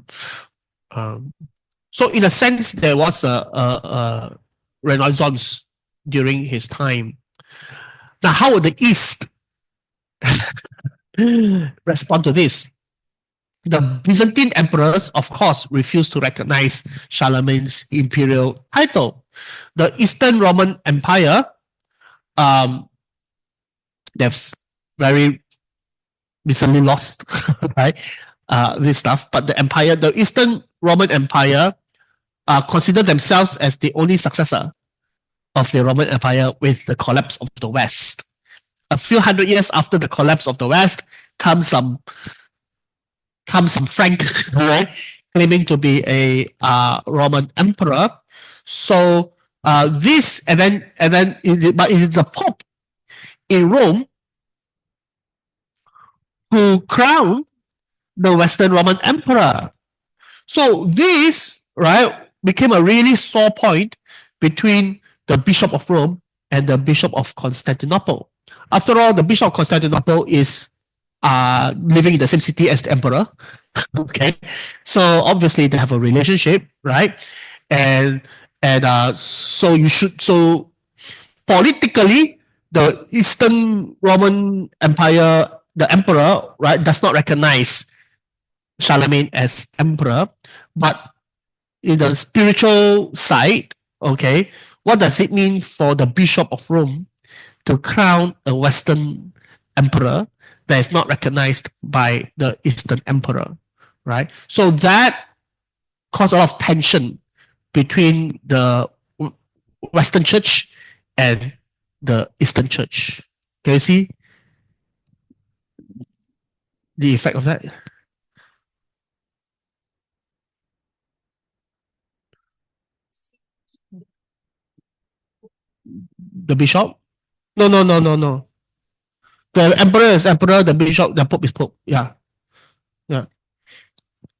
in a sense, there was a renaissance during his time. Now, how would the East respond to this? The Byzantine emperors, of course, refused to recognize Charlemagne's imperial title. The Eastern Roman Empire, they've very recently lost, right? This stuff, but the Eastern Roman Empire, considered themselves as the only successor of the Roman Empire with the collapse of the West. A few hundred years after the collapse of the West, comes some Frank, right, claiming to be a Roman emperor. So this and then but it is the Pope in Rome who crowned the Western Roman Emperor. So this, right, became a really sore point between the Bishop of Rome and the Bishop of Constantinople. After all, the Bishop of Constantinople is living in the same city as the Emperor. Okay, so obviously they have a relationship, right? And so politically, the Eastern Roman Empire, the Emperor, right, does not recognize Charlemagne as Emperor, but in the spiritual side, okay, what does it mean for the Bishop of Rome to crown a Western emperor that is not recognized by the Eastern emperor, right? So that caused a lot of tension between the Western Church and the Eastern Church. Can you see the effect of that? The bishop? No. The emperor is emperor, the bishop, the pope is pope. Yeah. Yeah.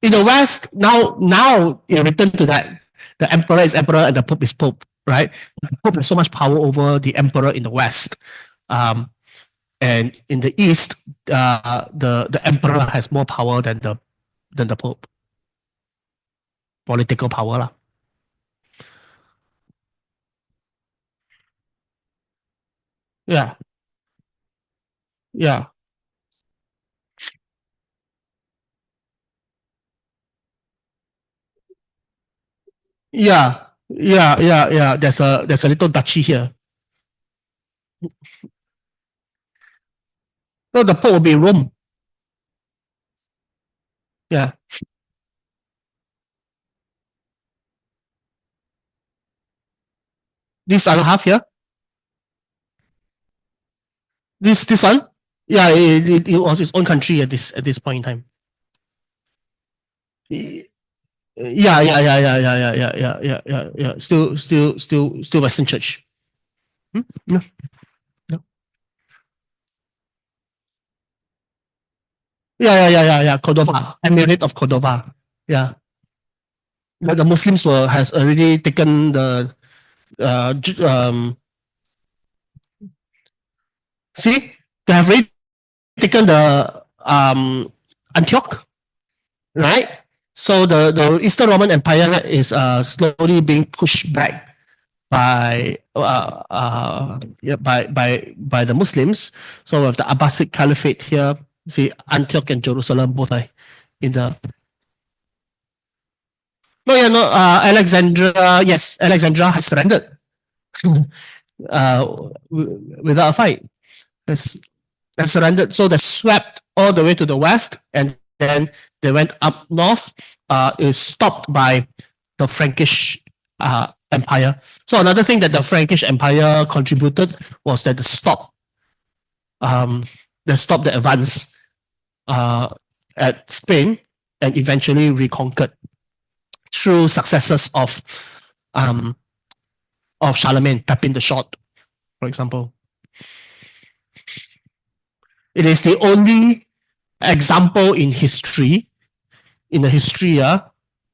In the West, now you return to that. The emperor is emperor and the pope is pope, right? The pope has so much power over the emperor in the West. And in the East, the emperor has more power than the pope. Political power lah. Yeah. Yeah. Yeah. There's a little duchy here. No, the Pope will be in Rome. Yeah. This other half here. This one. Yeah, it was its own country at this point in time. Yeah. Still Western Church. No. Yeah. Cordova, Emirate of Cordova. Yeah. But the Muslims has already taken the see, they have already taken the Antioch, right? So the Eastern Roman Empire is slowly being pushed back by the Muslims. So with the Abbasid Caliphate here, see Antioch and Jerusalem both are in the. No, Alexandria. Yes, Alexandria has surrendered without a fight. They surrendered. So they swept all the way to the west, and then they went up north. It was stopped by the Frankish Empire. So another thing that the Frankish Empire contributed was that they stopped the advance at Spain and eventually reconquered through successes of Charlemagne, Pepin the Short, for example. It is the only example in history,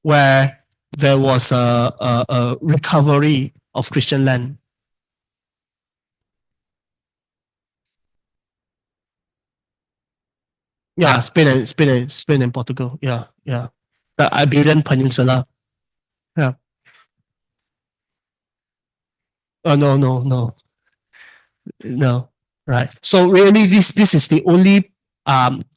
where there was a recovery of Christian land. Yeah, Spain and Portugal. Yeah. The Iberian Peninsula. Yeah. Oh no. Right. So really, this is the only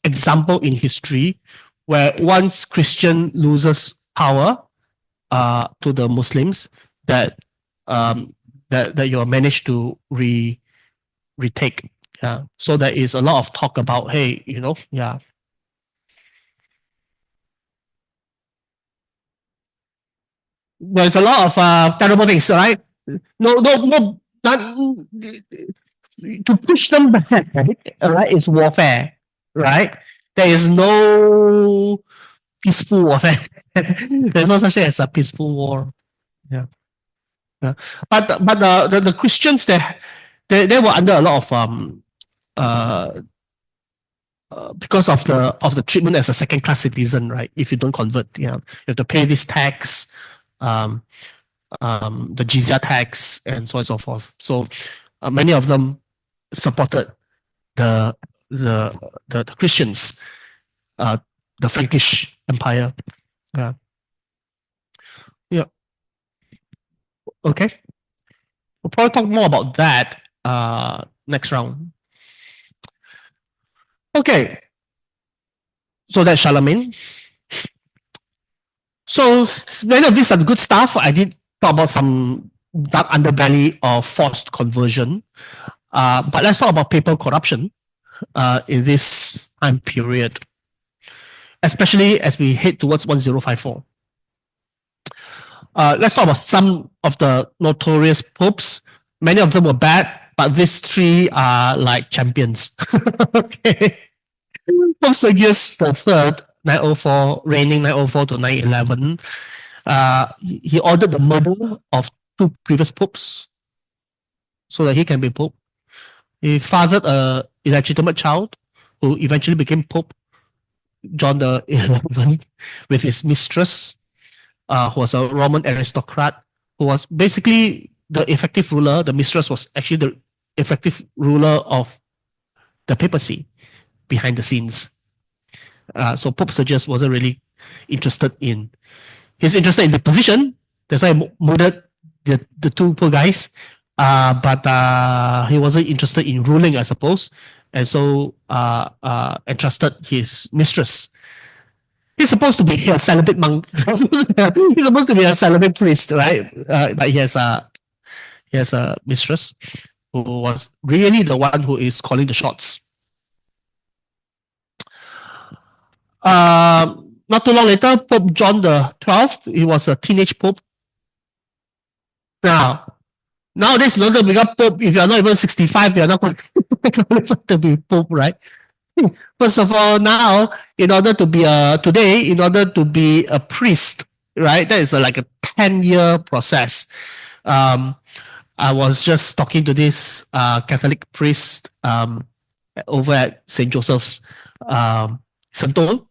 example in history where once Christian loses power to the Muslims, that you managed to retake. Yeah. So there is a lot of talk about, hey, yeah. There's a lot of terrible things, right? No, not, to push them back, right, is warfare, right? There is no peaceful warfare. There's no such thing as a peaceful war. Yeah. But the Christians, they were under a lot of because of the treatment as a second class citizen, right? If you don't convert, you have to pay this tax, the jizya tax, and so on and so forth. So many of them supported the Christians, the Frankish Empire. Yeah. Okay. We'll probably talk more about that next round. Okay. So that's Charlemagne. So many of these are good stuff. I did talk about some dark underbelly of forced conversion. But let's talk about papal corruption in this time period, especially as we head towards 1054. Let's talk about some of the notorious popes. Many of them were bad, but these three are like champions. Okay. Pope Sergius III, 904, reigning 904 to 911. He ordered the murder of two previous popes so that he can be pope. He fathered a illegitimate child who eventually became Pope John the 11th with his mistress, who was a Roman aristocrat, who was basically the effective ruler. The mistress was actually the effective ruler of the papacy behind the scenes. So Pope Sergius wasn't really interested in. He's interested in the position. That's why he murdered the two poor guys. But he wasn't interested in ruling, I suppose, and so entrusted his mistress. He's supposed to be a celibate monk. He's supposed to be a celibate priest, right? But he has a mistress who was really the one who is calling the shots. Not too long later, Pope John the 12th, he was a teenage pope. Nowadays, in order to become pope, if you're not even 65, you're not qualified to be pope, right? First of all, now, in order to be a priest, right, that is like a 10-year process. I was just talking to this Catholic priest over at St. Joseph's Sentul,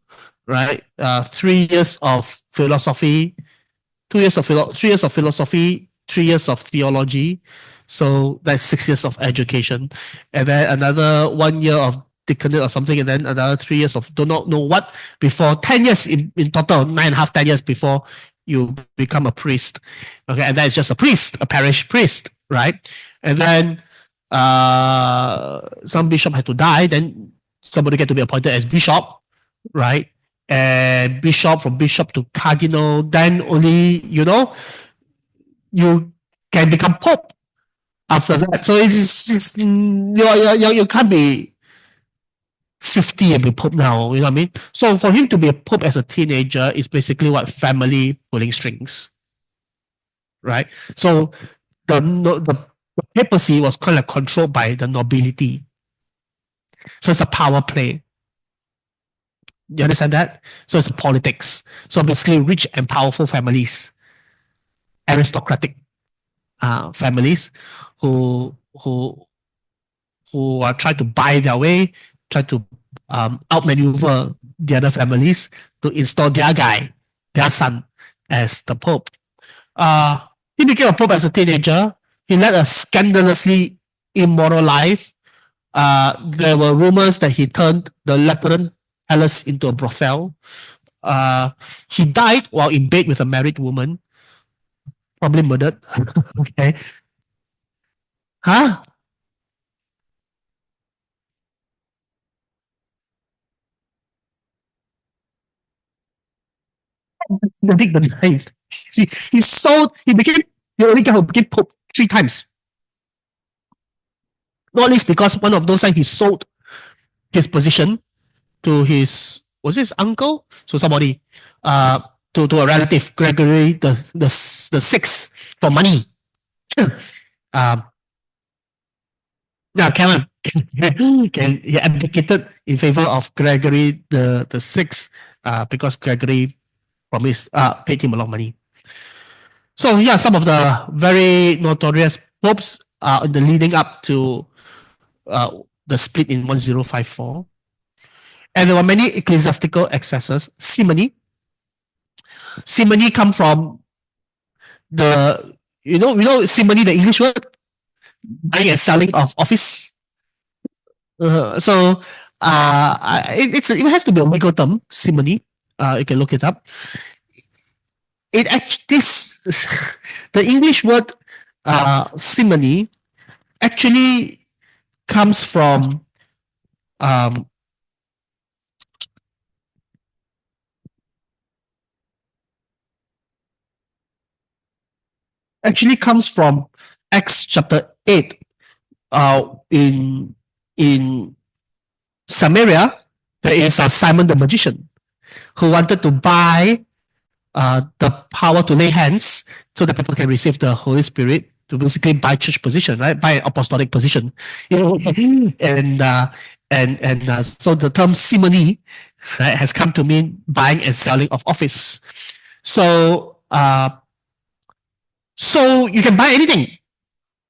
right? 3 years of philosophy, 3 years of philosophy, 3 years of theology. So that's 6 years of education. And then another 1 year of deaconate or something, and then another 3 years of do not know what before 10 years in total, 9.5, 10 years before you become a priest. Okay, and that is just a priest, a parish priest, right? And then some bishop had to die, then somebody get to be appointed as bishop, right? And from bishop to cardinal, then only, you can become pope. after that. So you can't be 50 and be pope now. You know what I mean? So for him to be a pope as a teenager is basically what family pulling strings, right? So the papacy was kind of controlled by the nobility. So it's a power play. You understand that? So it's politics. So basically, rich and powerful families, aristocratic families, who are trying to buy their way, try to outmaneuver the other families to install their guy, their son, as the pope. He became a pope as a teenager. He led a scandalously immoral life. There were rumors that he turned the Lateran palace into a brothel. He died while in bed with a married woman, probably murdered. Okay. Huh? Benedict the Ninth. See, he became the only guy who became pope 3 times. Not least because one of those times he sold his position to was his uncle? So somebody, to a relative, Gregory the sixth, for money. um, yeah, Cameron he abdicated in favor of Gregory the sixth, because Gregory promised paid him a lot of money. So yeah, some of the very notorious popes in the leading up to the split in 1054. And there were many ecclesiastical excesses. Simony. Simony come from the, simony, the English word, buying and selling of office. It has to be a legal term, simony. You can look it up. The English word simony actually comes from Acts chapter 8. In Samaria, there is Simon the magician who wanted to buy the power to lay hands so that people can receive the Holy Spirit, to basically buy church position, right? Buy apostolic position. And so the term simony, right, has come to mean buying and selling of office. So you can buy anything.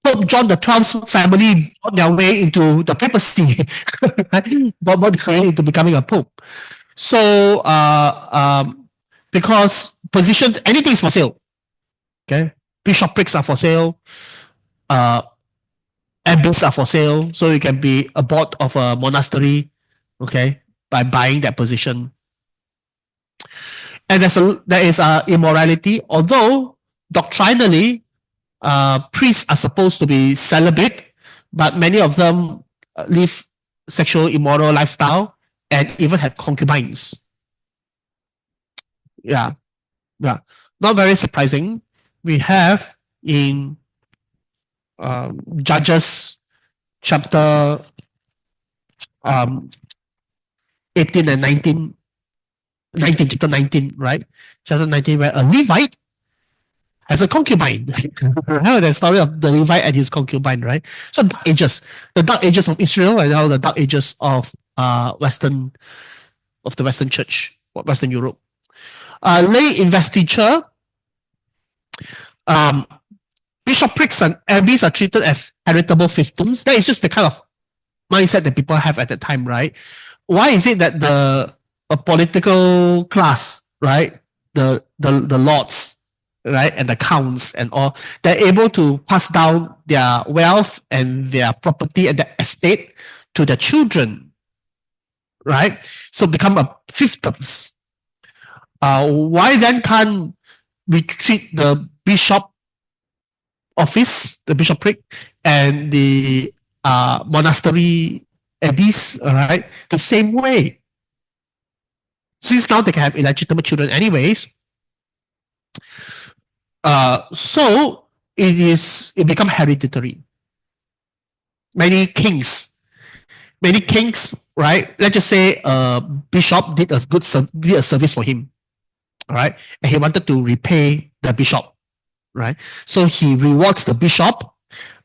Pope John the 12th family bought their way into the papacy, bought their way into becoming a pope. So because positions, anything is for sale. Okay, bishoprics are for sale. Abbeys are for sale, so you can be a board of a monastery, okay, by buying that position. And there is immorality, although doctrinally priests are supposed to be celibate, but many of them live sexual immoral lifestyle and even have concubines. Yeah. Not very surprising. We have in Judges chapter 18 and 19, chapter 19, right? Chapter 19, where a Levite has a concubine. How the story of the Levite and his concubine, right? So the dark ages of Israel, and now the dark ages of the Western Church, Western Europe. Lay investiture. Bishoprics and abbeys are treated as heritable fiefdoms. That is just the kind of mindset that people have at that time, right? Why is it that a political class, right, the lords, right, and the counts and all, they're able to pass down their wealth and their property and their estate to their children, right? So become a fiefdoms. Why then can't we treat the bishop office, the bishopric, and the monastery abbeys, right, the same way? Since now they can have illegitimate children anyways, so it become hereditary. many kings, right? Let's just say a bishop did a service for him, all right, and he wanted to repay the bishop, right? So he rewards the bishop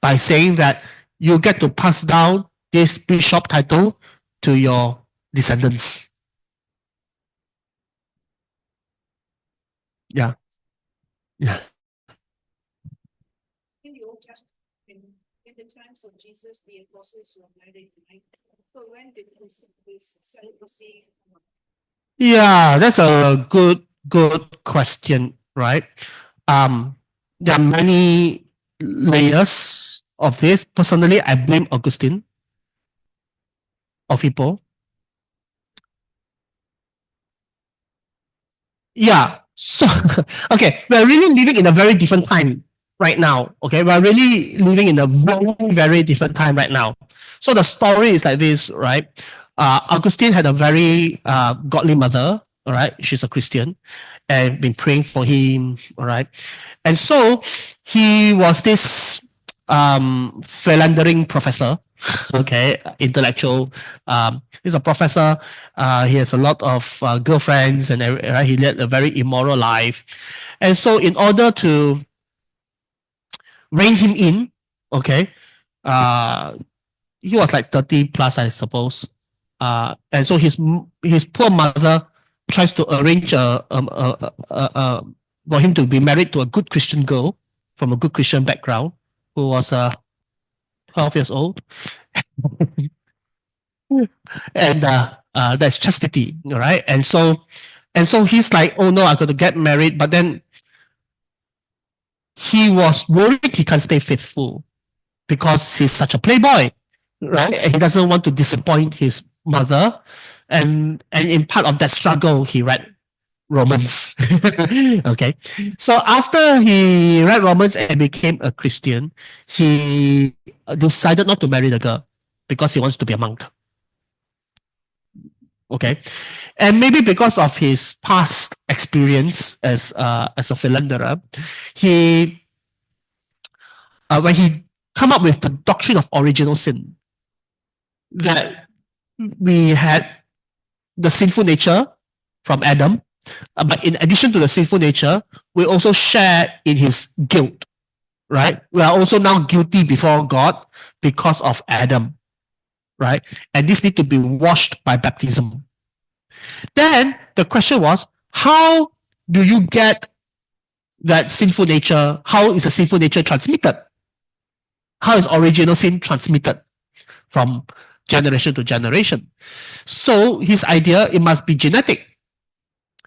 by saying that you get to pass down this bishop title to your descendants. Yeah. Yeah. In the Old Testament, in the times of Jesus, the apostles were married, right? So when did this celibacy come up? Yeah, that's a good question, right? There are many layers of this. Personally, I blame Augustine of Hippo. Yeah. So okay, we're really living in a very different time right now. Okay, we're really living in a very different time right now. So the story is like this, right? Augustine had a very godly mother. All right, she's a Christian, and been praying for him. All right, and so he was this philandering professor. Okay, intellectual. He's a professor. He has a lot of girlfriends, and he led a very immoral life. And so, in order to rein him in, okay, he was like 30 plus, I suppose. And so his poor mother tries to arrange for him to be married to a good Christian girl from a good Christian background who was 12 years old. And that's chastity, right? And so he's like, oh no, I got to get married. But then he was worried he can't stay faithful because he's such a playboy, right? And he doesn't want to disappoint his mother. And in part of that struggle, he read Romans. Okay. So after he read Romans and became a Christian, he decided not to marry the girl because he wants to be a monk. Okay. And maybe because of his past experience as a philanderer, he when he come up with the doctrine of original sin, that we had the sinful nature from Adam, but in addition to the sinful nature, we also share in his guilt, right? We are also now guilty before God because of Adam, right? And this need to be washed by baptism. Then the question was, how do you get that sinful nature? How is the sinful nature transmitted? How is original sin transmitted from generation to generation? So his idea, it must be genetic.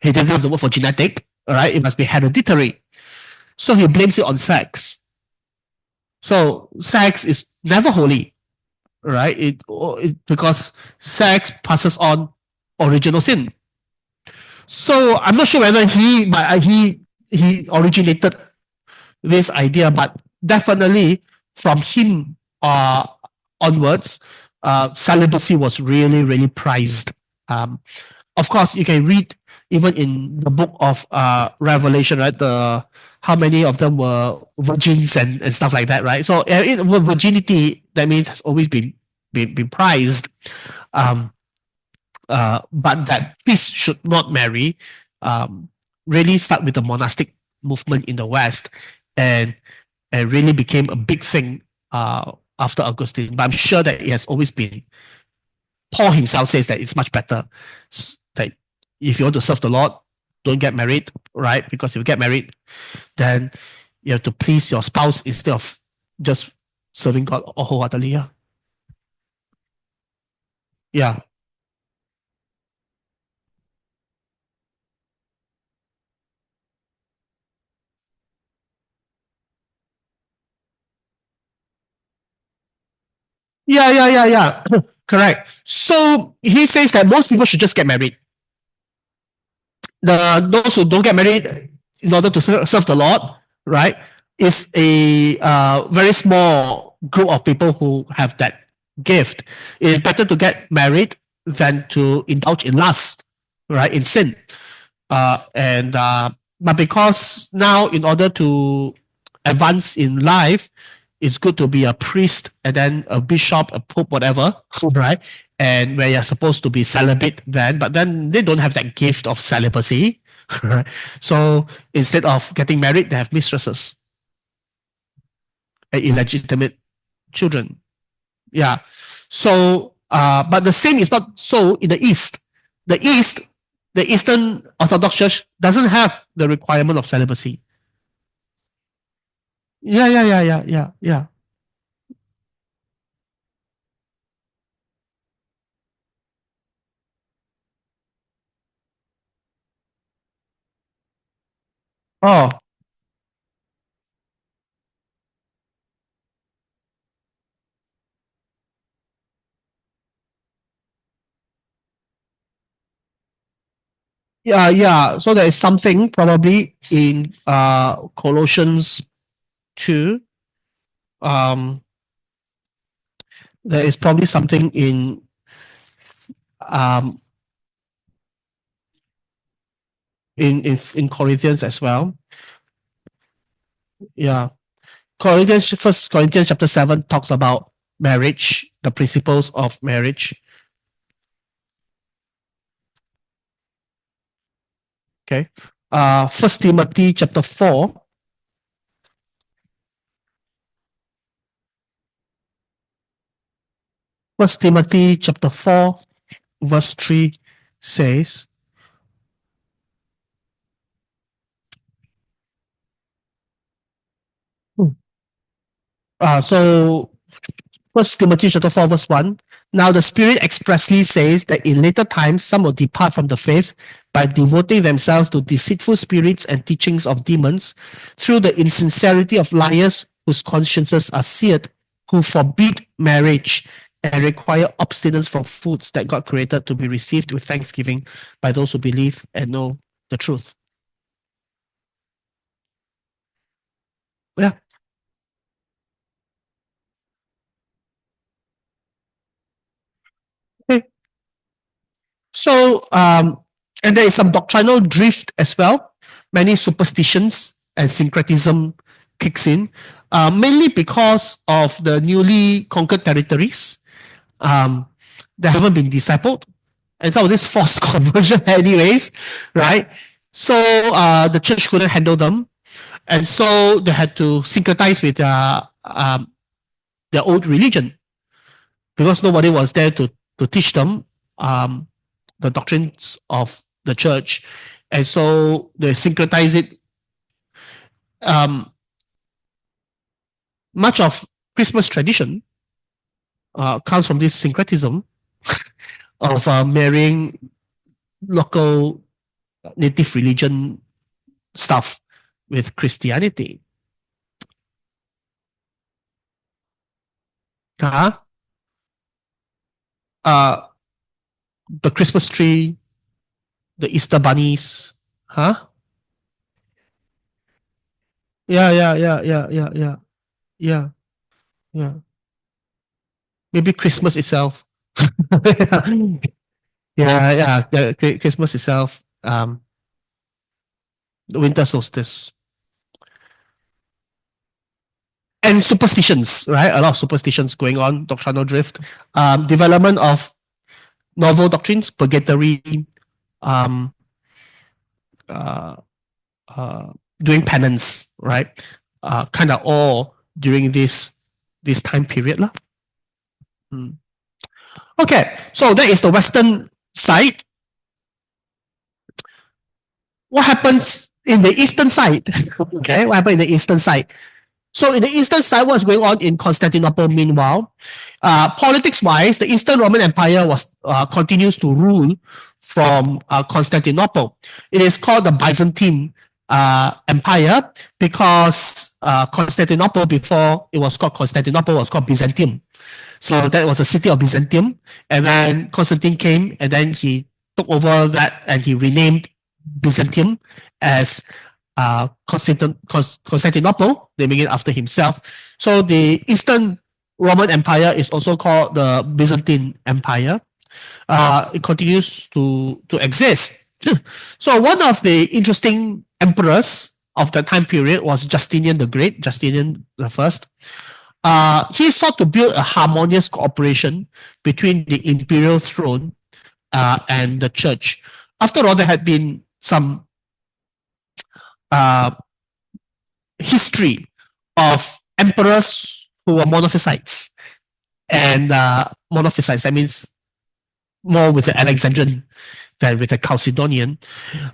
He doesn't have the word for genetic, all right? It must be hereditary. So he blames it on sex. So sex is never holy, right? Because sex passes on original sin. So I'm not sure whether he originated this idea, but definitely from him onwards, celibacy was really prized. Of course, you can read even in the book of Revelation, right? How many of them were virgins and stuff like that, right? So virginity, that means, has always been prized. But that priests should not marry really start with the monastic movement in the West, and really became a big thing after Augustine. But I'm sure that it has always been. Paul himself says that it's much better that if you want to serve the Lord, don't get married, right? Because if you get married, then you have to please your spouse instead of just serving God wholeheartedly. Yeah. Yeah. Yeah. Correct. So he says that most people should just get married. Those who don't get married in order to serve the Lord, right, is a very small group of people who have that gift. It is better to get married than to indulge in lust, right, in sin. But because now, in order to advance in life, it's good to be a priest and then a bishop, a pope, whatever, right? And where you're supposed to be celibate then, but then they don't have that gift of celibacy, right? So instead of getting married, they have mistresses and illegitimate children. Yeah. So, but the same is not so in the East. The Eastern Orthodox Church doesn't have the requirement of celibacy. Yeah. Oh, yeah. So there is something probably in Colossians 2. There is probably something um in Corinthians as well. Yeah. First Corinthians chapter 7 talks about marriage, the principles of marriage. Okay. First Timothy chapter 4. First Timothy chapter 4, verse 3 says, so First Timothy chapter 4, verse 1. Now the Spirit expressly says that in later times some will depart from the faith by devoting themselves to deceitful spirits and teachings of demons, through the insincerity of liars whose consciences are seared, who forbid marriage and require abstinence from foods that God created to be received with thanksgiving by those who believe and know the truth. Yeah. Okay. So, and there is some doctrinal drift as well. Many superstitions and syncretism kicks in, mainly because of the newly conquered territories that haven't been discipled. And some of this forced conversion anyways, right? So the church couldn't handle them. And so they had to syncretize with their old religion because nobody was there to teach them the doctrines of the church. And so they syncretize it. Much of Christmas tradition comes from this syncretism of marrying local native religion stuff with Christianity. The Christmas tree, the Easter bunnies, huh? Yeah. Maybe Christmas itself. Christmas itself. The winter solstice. And superstitions, right? A lot of superstitions going on, doctrinal drift. Development of novel doctrines, purgatory, doing penance, right? Kind of all during this time period. Okay, so that is the Western side. What happens in the Eastern side? Okay, what happened in the Eastern side? So in the Eastern side, what's going on in Constantinople meanwhile? Politics-wise, the Eastern Roman Empire continues to rule from Constantinople. It is called the Byzantine Empire because Constantinople, before it was called Constantinople, was called Byzantium. So that was the city of Byzantium. And then Constantine came and then he took over that and he renamed Byzantium as Constantinople, naming it after himself. So the Eastern Roman Empire is also called the Byzantine Empire. It continues to exist. So one of the interesting emperors of that time period was Justinian the Great, Justinian the First. he sought to build a harmonious cooperation between the imperial throne and the church. After all, there had been some history of emperors who were monophysites. And monophysites, that means more with the Alexandrian than with the Chalcedonian.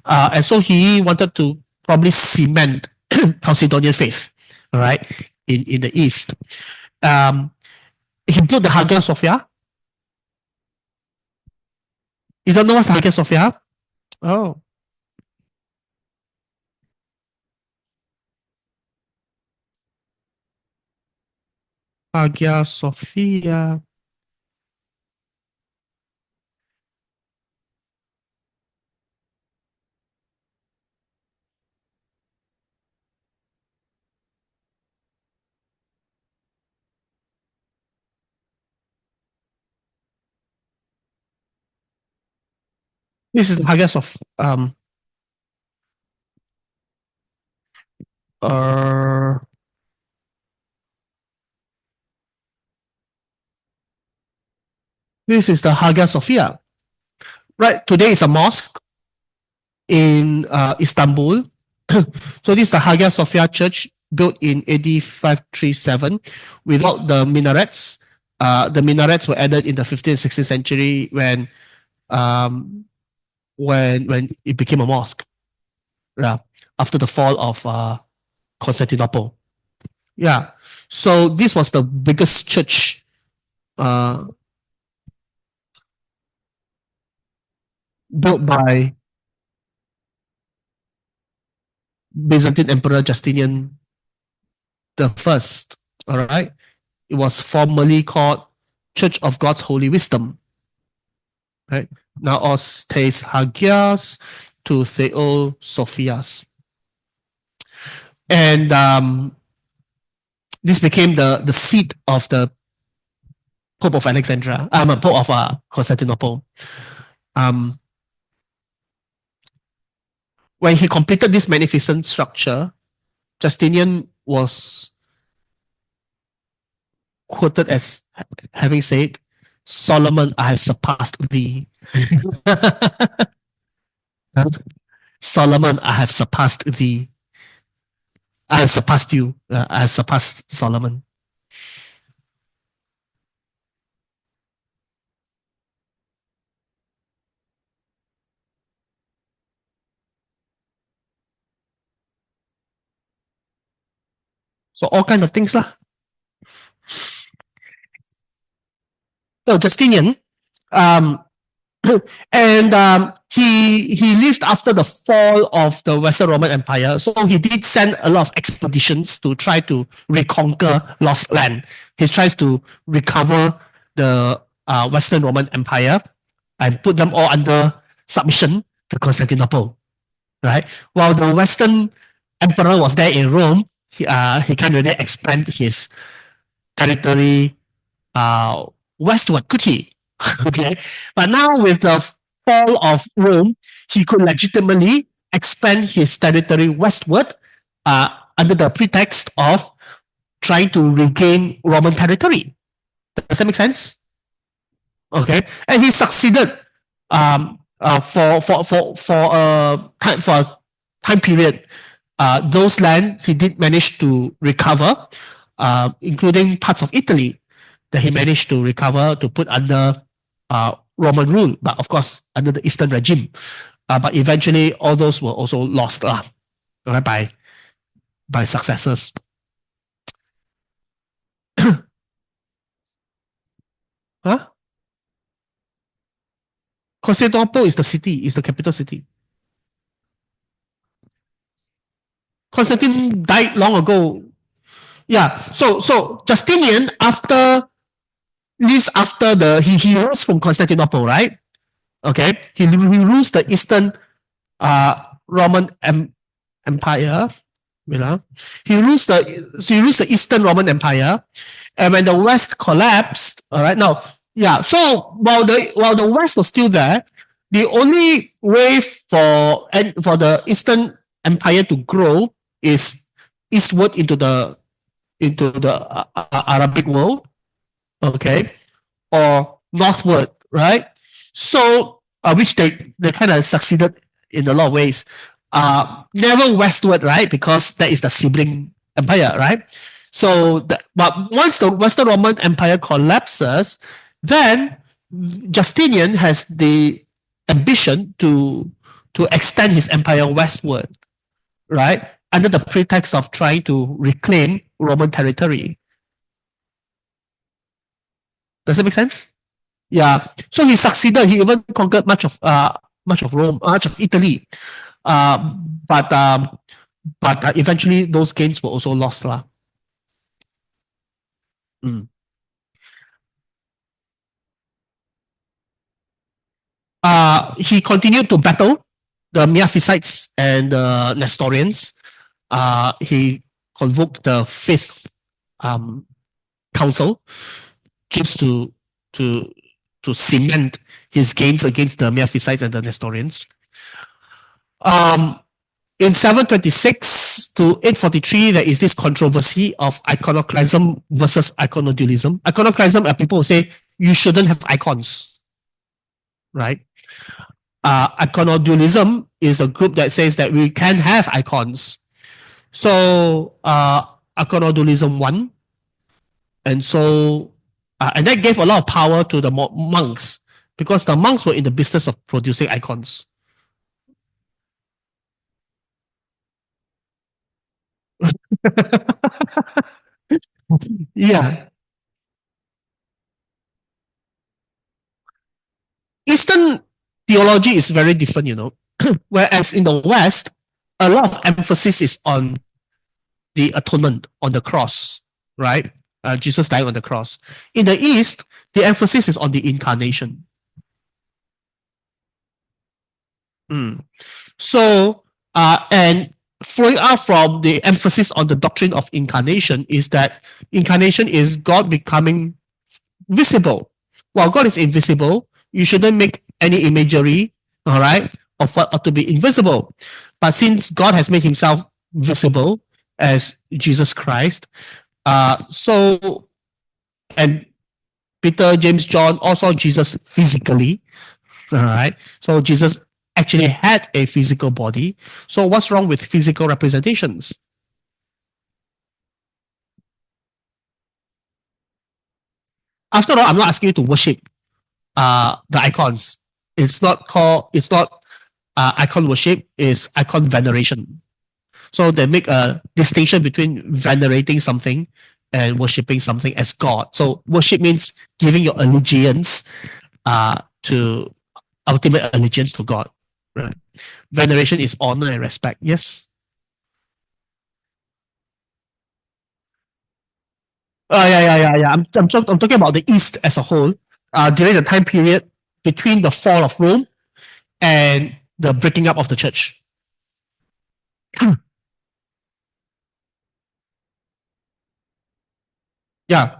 And so he wanted to probably cement Chalcedonian faith, all right, in the East. He built the Hagia Sophia. You don't know what's the Hagia Sophia? Oh. Hagia Sophia. This is the Hagia Sophia. This is the Hagia Sophia. Right, today is a mosque in Istanbul. So this is the Hagia Sophia Church built in AD 537 without the minarets. The minarets were added in the 15th, 16th century when it became a mosque. Yeah, after the fall of Constantinople. Yeah, so this was the biggest church built by Byzantine Emperor Justinian the First. All right, it was formerly called Church of God's Holy Wisdom. Right, now os tes Hagias to Theosophias. And this became the seat of the Pope of Alexandria, Pope of Constantinople. When he completed this magnificent structure, Justinian was quoted as having said, "Solomon, I have surpassed thee." Solomon, I have surpassed thee. I have surpassed you. I have surpassed Solomon. So all kind of things lah. So Justinian, and he lived after the fall of the Western Roman Empire. So he did send a lot of expeditions to try to reconquer lost land. He tries to recover the Western Roman Empire and put them all under submission to Constantinople. Right? While the Western Emperor was there in Rome, he can't really expand his territory westward, could he? Okay, but now with the fall of Rome, he could legitimately expand his territory westward under the pretext of trying to regain Roman territory. Does that make sense? Okay, and he succeeded for a time period. Those lands he did manage to recover, including parts of Italy that he managed to recover to put under Roman rule, but of course under the Eastern regime. But eventually, all those were also lost by successors. Huh? Constantinople is the city, is the capital city. Constantine died long ago. Yeah, so Justinian he rules from Constantinople, right? Okay, he rules the Eastern Roman Empire. He rules the Eastern Roman Empire, and when the West collapsed, all right, now, yeah, so while the West was still there, the only way for the Eastern Empire to grow is eastward into the into the Arabic world, okay, or northward, right? So, which they kind of succeeded in a lot of ways. Never westward, right? Because that is the sibling empire, right? So, but once the Western Roman Empire collapses, then Justinian has the ambition to extend his empire westward, right? Under the pretext of trying to reclaim Roman territory. Does that make sense? Yeah. So he succeeded. He even conquered much of Rome, much of Italy. Uh, but eventually those gains were also lost, lah. Mm. He continued to battle the Miaphysites and the Nestorians. He convoked the fifth council just to cement his gains against the Miaphysites and the Nestorians. In 726 to 843, there is this controversy of iconoclasm versus iconodualism. Iconoclasm are people who say you shouldn't have icons, right? Iconodualism is a group that says that we can have icons. So iconodualism won, and so and that gave a lot of power to the monks because the monks were in the business of producing icons. Yeah. Eastern theology is very different, you know. Whereas in the West, a lot of emphasis is on the atonement on the cross, right? Jesus dying on the cross. In the East, the emphasis is on the incarnation. So, and flowing out from the emphasis on the doctrine of incarnation is that incarnation is God becoming visible. While God is invisible, you shouldn't make any imagery, all right, of what ought to be invisible. But since God has made himself visible as Jesus Christ, so, and Peter, James, John all saw Jesus physically, all right? So Jesus actually had a physical body. So what's wrong with physical representations? After all, I'm not asking you to worship the icons. It's not icon worship, it's icon veneration. So they make a distinction between venerating something and worshiping something as God. So worship means giving your allegiance to ultimate allegiance to God. Right. Veneration is honor and respect. Yes. Yeah. I'm talking about the East as a whole. During the time period between the fall of Rome and the breaking up of the church. Yeah.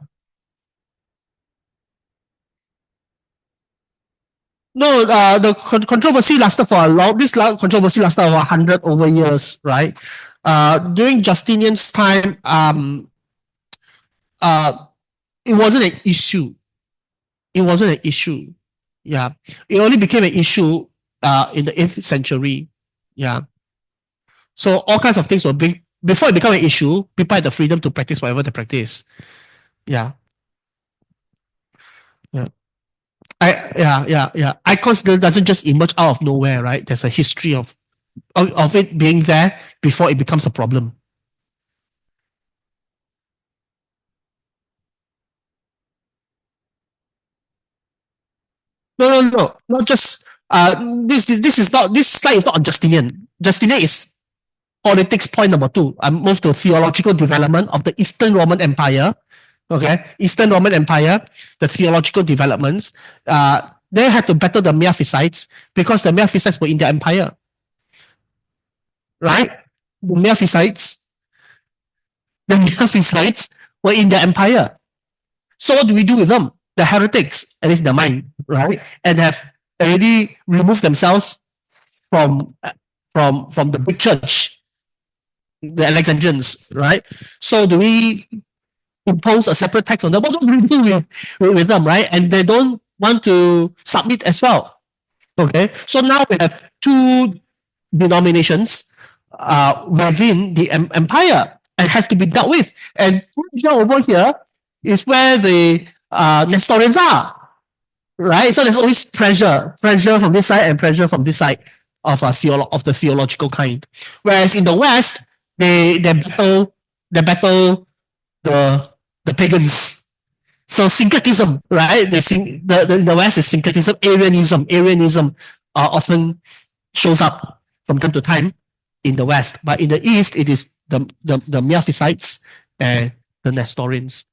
No, the controversy lasted for a long. This controversy lasted over 100 over years, right? During Justinian's time, it wasn't an issue. It wasn't an issue. Yeah, it only became an issue in the 8th century. Yeah. So all kinds of things were being before it became an issue. People had the freedom to practice whatever they practice. Yeah. Yeah. Yeah. Icons doesn't just emerge out of nowhere, right? There's a history of it being there before it becomes a problem. No. Not just this is not this slide is not on Justinian. Justinian is politics point number 2. I'm moved to theological development of the Eastern Roman Empire. Okay, Eastern Roman Empire, the theological developments. They had to battle the Miaphysites because the Miaphysites were in their empire. Right? The Miaphysites were in their empire. So what do we do with them? The heretics, at least in their mind, right? And have already removed themselves from the big church, the Alexandrians, right? So do we impose a separate tax on them. What do we do with them, right? And they don't want to submit as well. Okay, so now we have two denominations within the empire and has to be dealt with. And over here is where the Nestorians are, right? So there's always pressure from this side and pressure from this side of the theological kind. Whereas in the West, they battle the pagans. So syncretism, right? The West is syncretism. Arianism often shows up from time to time in the West, but in the East, it is the Miaphysites and the Nestorians.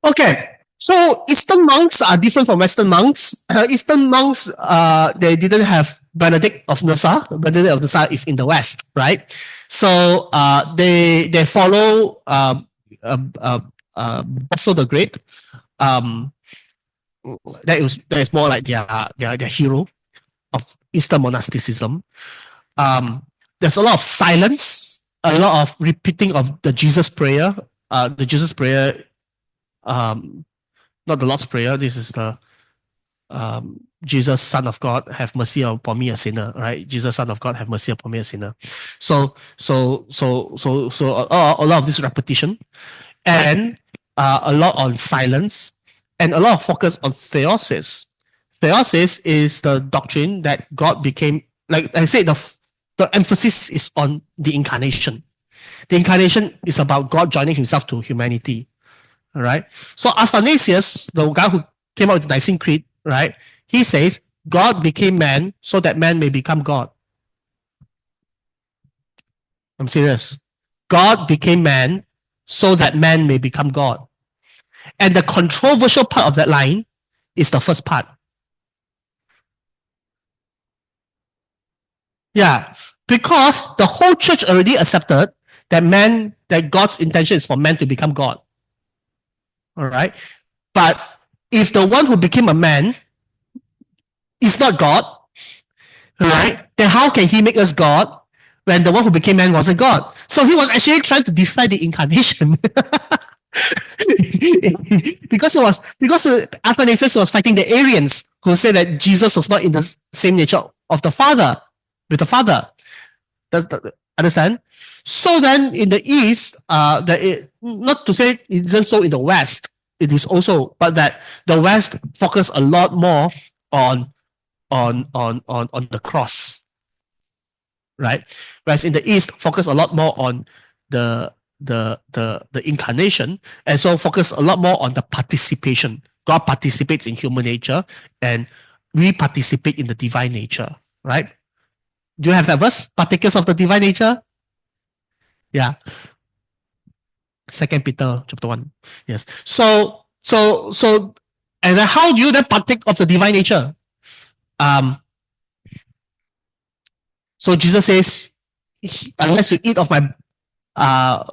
Okay, so Eastern monks are different from Western monks. Eastern monks, they didn't have Benedict of Nyssa. Benedict of Nyssa is in the West, right? So they follow Basil the Great. That is more like their hero of Eastern monasticism. There's a lot of silence, a lot of repeating of the Jesus prayer. The Jesus prayer, not the Lord's Prayer. This is the Jesus, Son of God, have mercy upon me, a sinner. Right? Jesus, Son of God, have mercy upon me, a sinner. So a lot of this repetition, and a lot on silence, and a lot of focus on theosis. Theosis is the doctrine that God became, like I said, the emphasis is on the incarnation. The incarnation is about God joining himself to humanity. All right. So Athanasius, the guy who came out with the Nicene Creed, right? He says God became man so that man may become God. I'm serious. God became man so that man may become God. And the controversial part of that line is the first part. Yeah, because the whole church already accepted that God's intention is for man to become God. All right. But if the one who became a man is not God, right, then how can he make us God when the one who became man wasn't God? So he was actually trying to defy the incarnation. because Athanasius was fighting the Arians who said that Jesus was not in the same nature of the Father, with the Father. Understand? So then in the East, not to say it isn't so in the West, it is also, but that the West focus a lot more on the cross, right? Whereas in the East, focus a lot more on the incarnation, and so focus a lot more on the participation. God participates in human nature, and we participate in the divine nature, right? Do you have that verse? Partakers of the divine nature? Yeah. 2 Peter chapter 1. Yes. So, and then how do you then partake of the divine nature? So Jesus says, unless you eat of my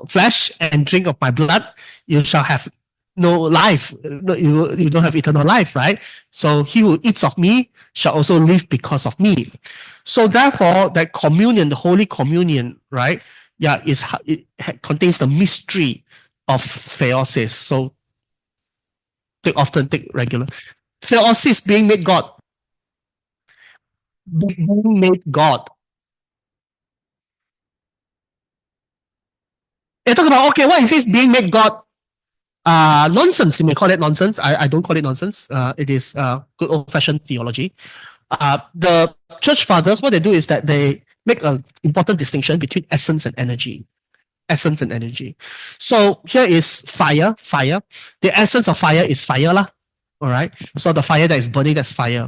flesh and drink of my blood, you shall have no life. No, you don't have eternal life, right? So he who eats of me shall also live because of me. So therefore, that communion, the Holy Communion, right? Yeah, it contains the mystery of theosis. So take regular. Theosis, being made God. Being made God. You talk about, okay, what is this being made God? Nonsense. You may call it nonsense. I don't call it nonsense. It is good old-fashioned theology. The church fathers, what they do is that they make an important distinction between essence and energy. Essence and energy. So here is fire. The essence of fire is fire lah. All right. So the fire that is burning, that's fire.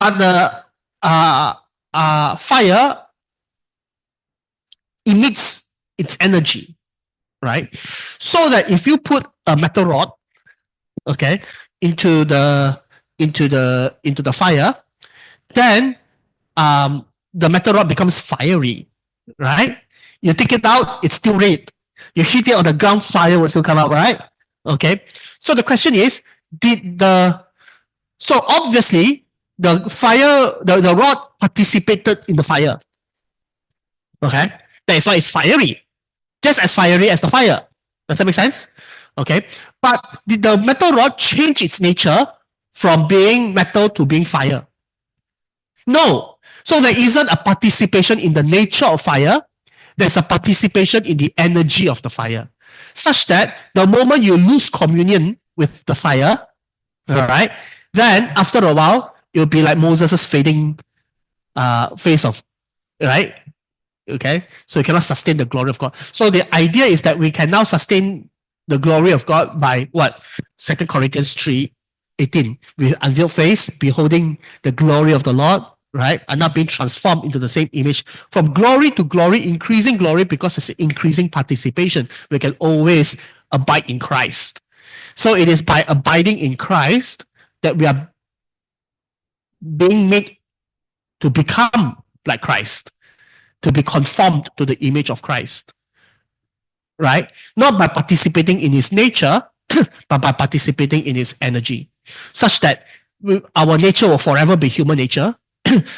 But the fire emits its energy, right? So that if you put a metal rod, okay, into the fire, then the metal rod becomes fiery, right? You take it out, it's still red. You hit it on the ground, fire will still come out, right? Okay. So the question is, so obviously the fire, the rod participated in the fire. Okay. That is why it's fiery. Just as fiery as the fire. Does that make sense? Okay. But did the metal rod change its nature from being metal to being fire? No. So there isn't a participation in the nature of fire. There's a participation in the energy of the fire. Such that the moment you lose communion with the fire, all right, then after a while, it'll be like Moses' fading face of, right? Okay, so you cannot sustain the glory of God. So the idea is that we can now sustain the glory of God by what? 2 Corinthians 3:18. With unveiled face, beholding the glory of the Lord, right? And not being transformed into the same image. From glory to glory, increasing glory, because it's increasing participation. We can always abide in Christ. So it is by abiding in Christ that we are being made to become like Christ, to be conformed to the image of Christ, right? Not by participating in his nature, but by participating in his energy, such that our nature will forever be human nature,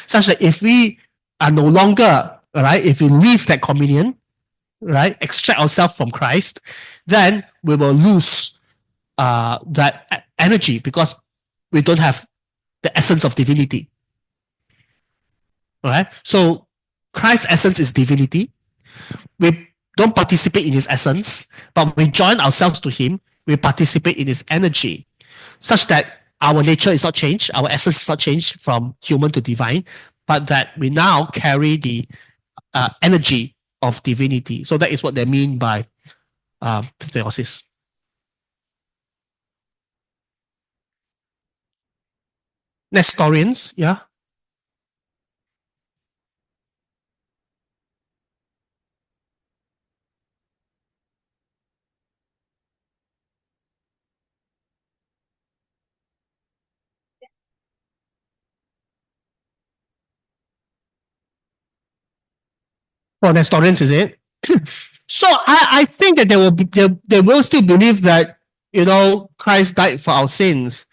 such that if we are no longer, right, if we leave that communion, right, extract ourselves from Christ, then we will lose that energy because we don't have the essence of divinity. All right? So Christ's essence is divinity. We don't participate in his essence, but we join ourselves to him. We participate in his energy, such that our nature is not changed, our essence is not changed from human to divine, but that we now carry the energy of divinity. So that is what they mean by theosis. Nestorians, yeah. For Nestorians, is it? So I think that they will still believe that, you know, Christ died for our sins.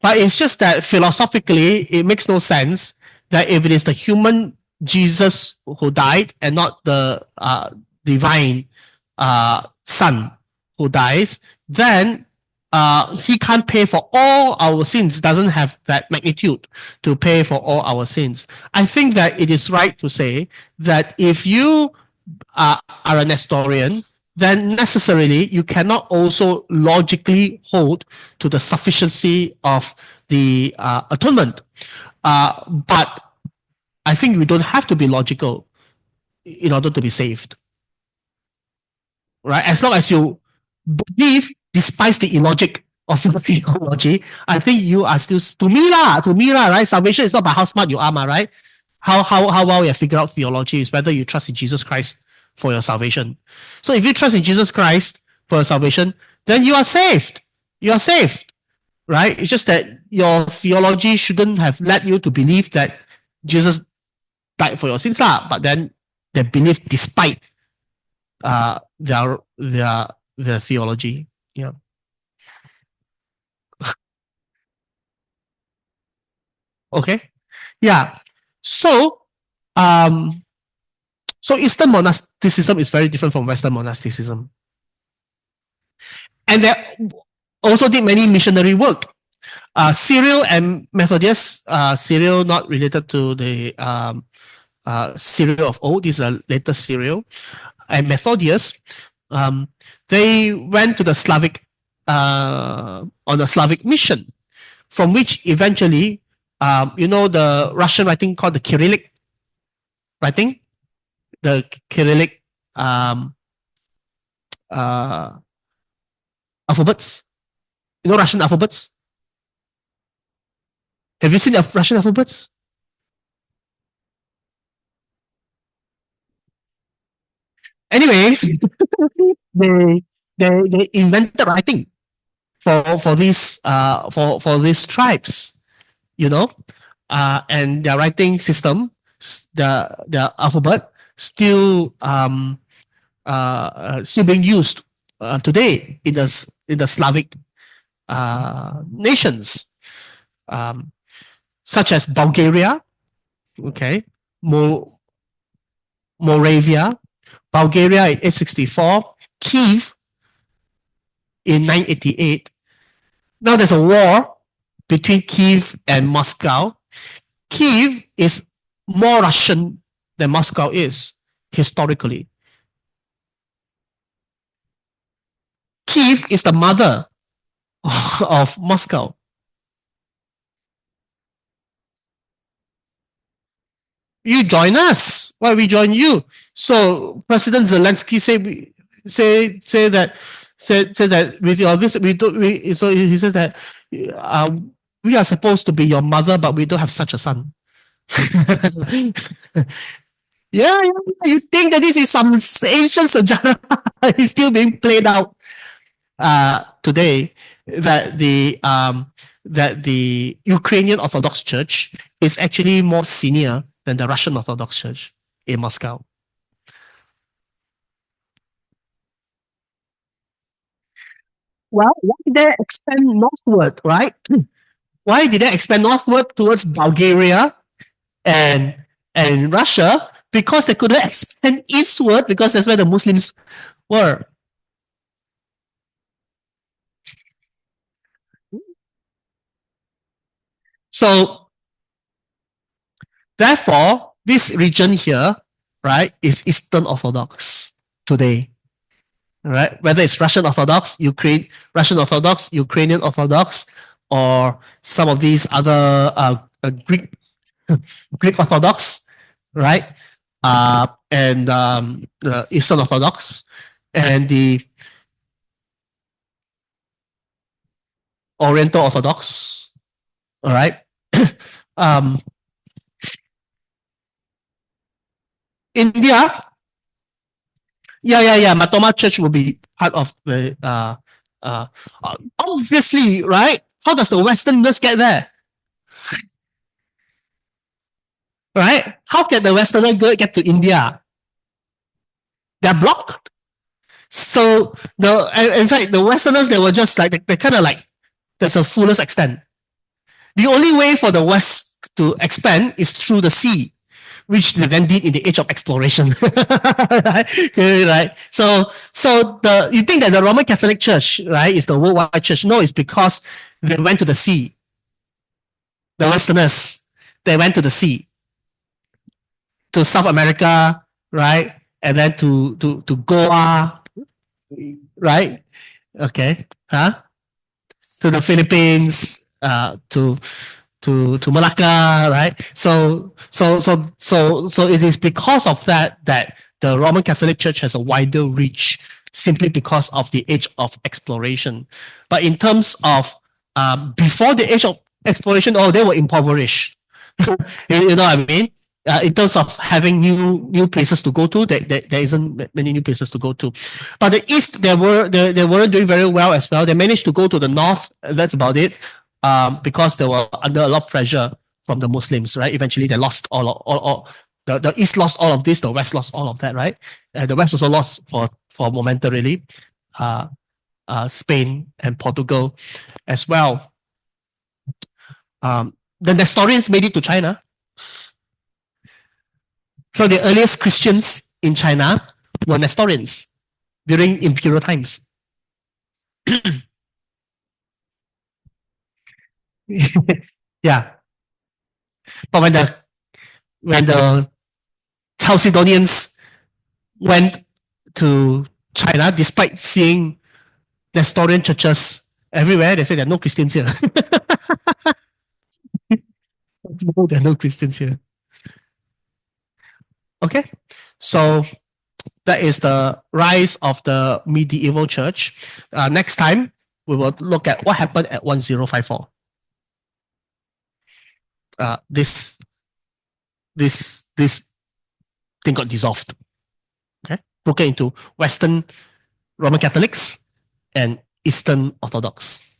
But it's just that philosophically, it makes no sense that if it is the human Jesus who died and not the divine Son who dies, then he can't pay for all our sins, doesn't have that magnitude to pay for all our sins. I think that it is right to say that if you are a Nestorian, then necessarily you cannot also logically hold to the sufficiency of the atonement. But I think we don't have to be logical in order to be saved. Right? As long as you believe, despite the illogic of your theology, I think you are still, to me, right? Salvation is not by how smart you are, right? How well you figure out theology is whether you trust in Jesus Christ for your salvation. So if you trust in Jesus Christ for your salvation, then you are saved. You are saved, right? It's just that your theology shouldn't have led you to believe that Jesus died for your sins, but then they believe despite their theology. Yeah. Okay. Yeah. So so Eastern monasticism is very different from Western monasticism. And they also did many missionary work. Cyril and Methodius, Cyril not related to the Cyril of old, this is a later Cyril, and Methodius, they went to the Slavic, on a Slavic mission, from which eventually, you know, the Russian writing called the Cyrillic writing, the Cyrillic alphabets. You know Russian alphabets? Have you seen the Russian alphabets? Anyways, they invented writing for these tribes, you know, and their writing system, the alphabet, still still being used today in the Slavic nations, such as Bulgaria, okay, Moravia, Bulgaria in 864, Kiev in 988. Now there's a war between Kiev and Moscow. Kiev is more Russian than Moscow is historically. Kiev is the mother of Moscow. You join us. Why we join you? So President Zelensky say that with your this we don't we so he says that we are supposed to be your mother, but we don't have such a son. Yeah, you think that this is some ancient Sajara is still being played out today, that the Ukrainian Orthodox Church is actually more senior than the Russian Orthodox Church in Moscow. Well, why did they expand northward, right? Why did they expand northward towards Bulgaria and Russia? Because they couldn't expand eastward because that's where the Muslims were. So therefore, this region here, right, is Eastern Orthodox today. Right? Whether it's Russian Orthodox, Russian Orthodox, Ukrainian Orthodox, or some of these other Greek Orthodox, right? And Eastern Orthodox, and the Oriental Orthodox, all right? India, yeah. Matoma Church will be part of the obviously, right? How does the Westerners get there? Right? How can the Westerner get to India? They're blocked. So in fact, the Westerners, they were just like they kind of like there's a fullest extent. The only way for the West to expand is through the sea, which they then did in the age of exploration. right? So you think that the Roman Catholic Church, right, is the worldwide church? No, it's because they went to the sea. The Westerners, they went to the sea, to South America, right, and then to Goa, right? Okay, to the Philippines, to Malacca, right? So it is because of that the Roman Catholic Church has a wider reach, simply because of the age of exploration. But in terms of before the age of exploration, they were impoverished. You know what I mean? In terms of having new places to go to, there isn't many new places to go to. But the East, they weren't doing very well as well. They managed to go to the North. That's about it. Because they were under a lot of pressure from the Muslims, right? Eventually, they lost all the East lost all of this, the West lost all of that, right? The West also lost for momentarily. Spain and Portugal as well. The Nestorians made it to China. So the earliest Christians in China were Nestorians during imperial times. Yeah. But when the Chalcedonians went to China, despite seeing Nestorian churches everywhere, they said there are no Christians here. No, there are no Christians here. Okay, so that is the rise of the medieval church. Next time, we will look at what happened at 1054. This thing got dissolved. Okay, broken into Western Roman Catholics and Eastern Orthodox.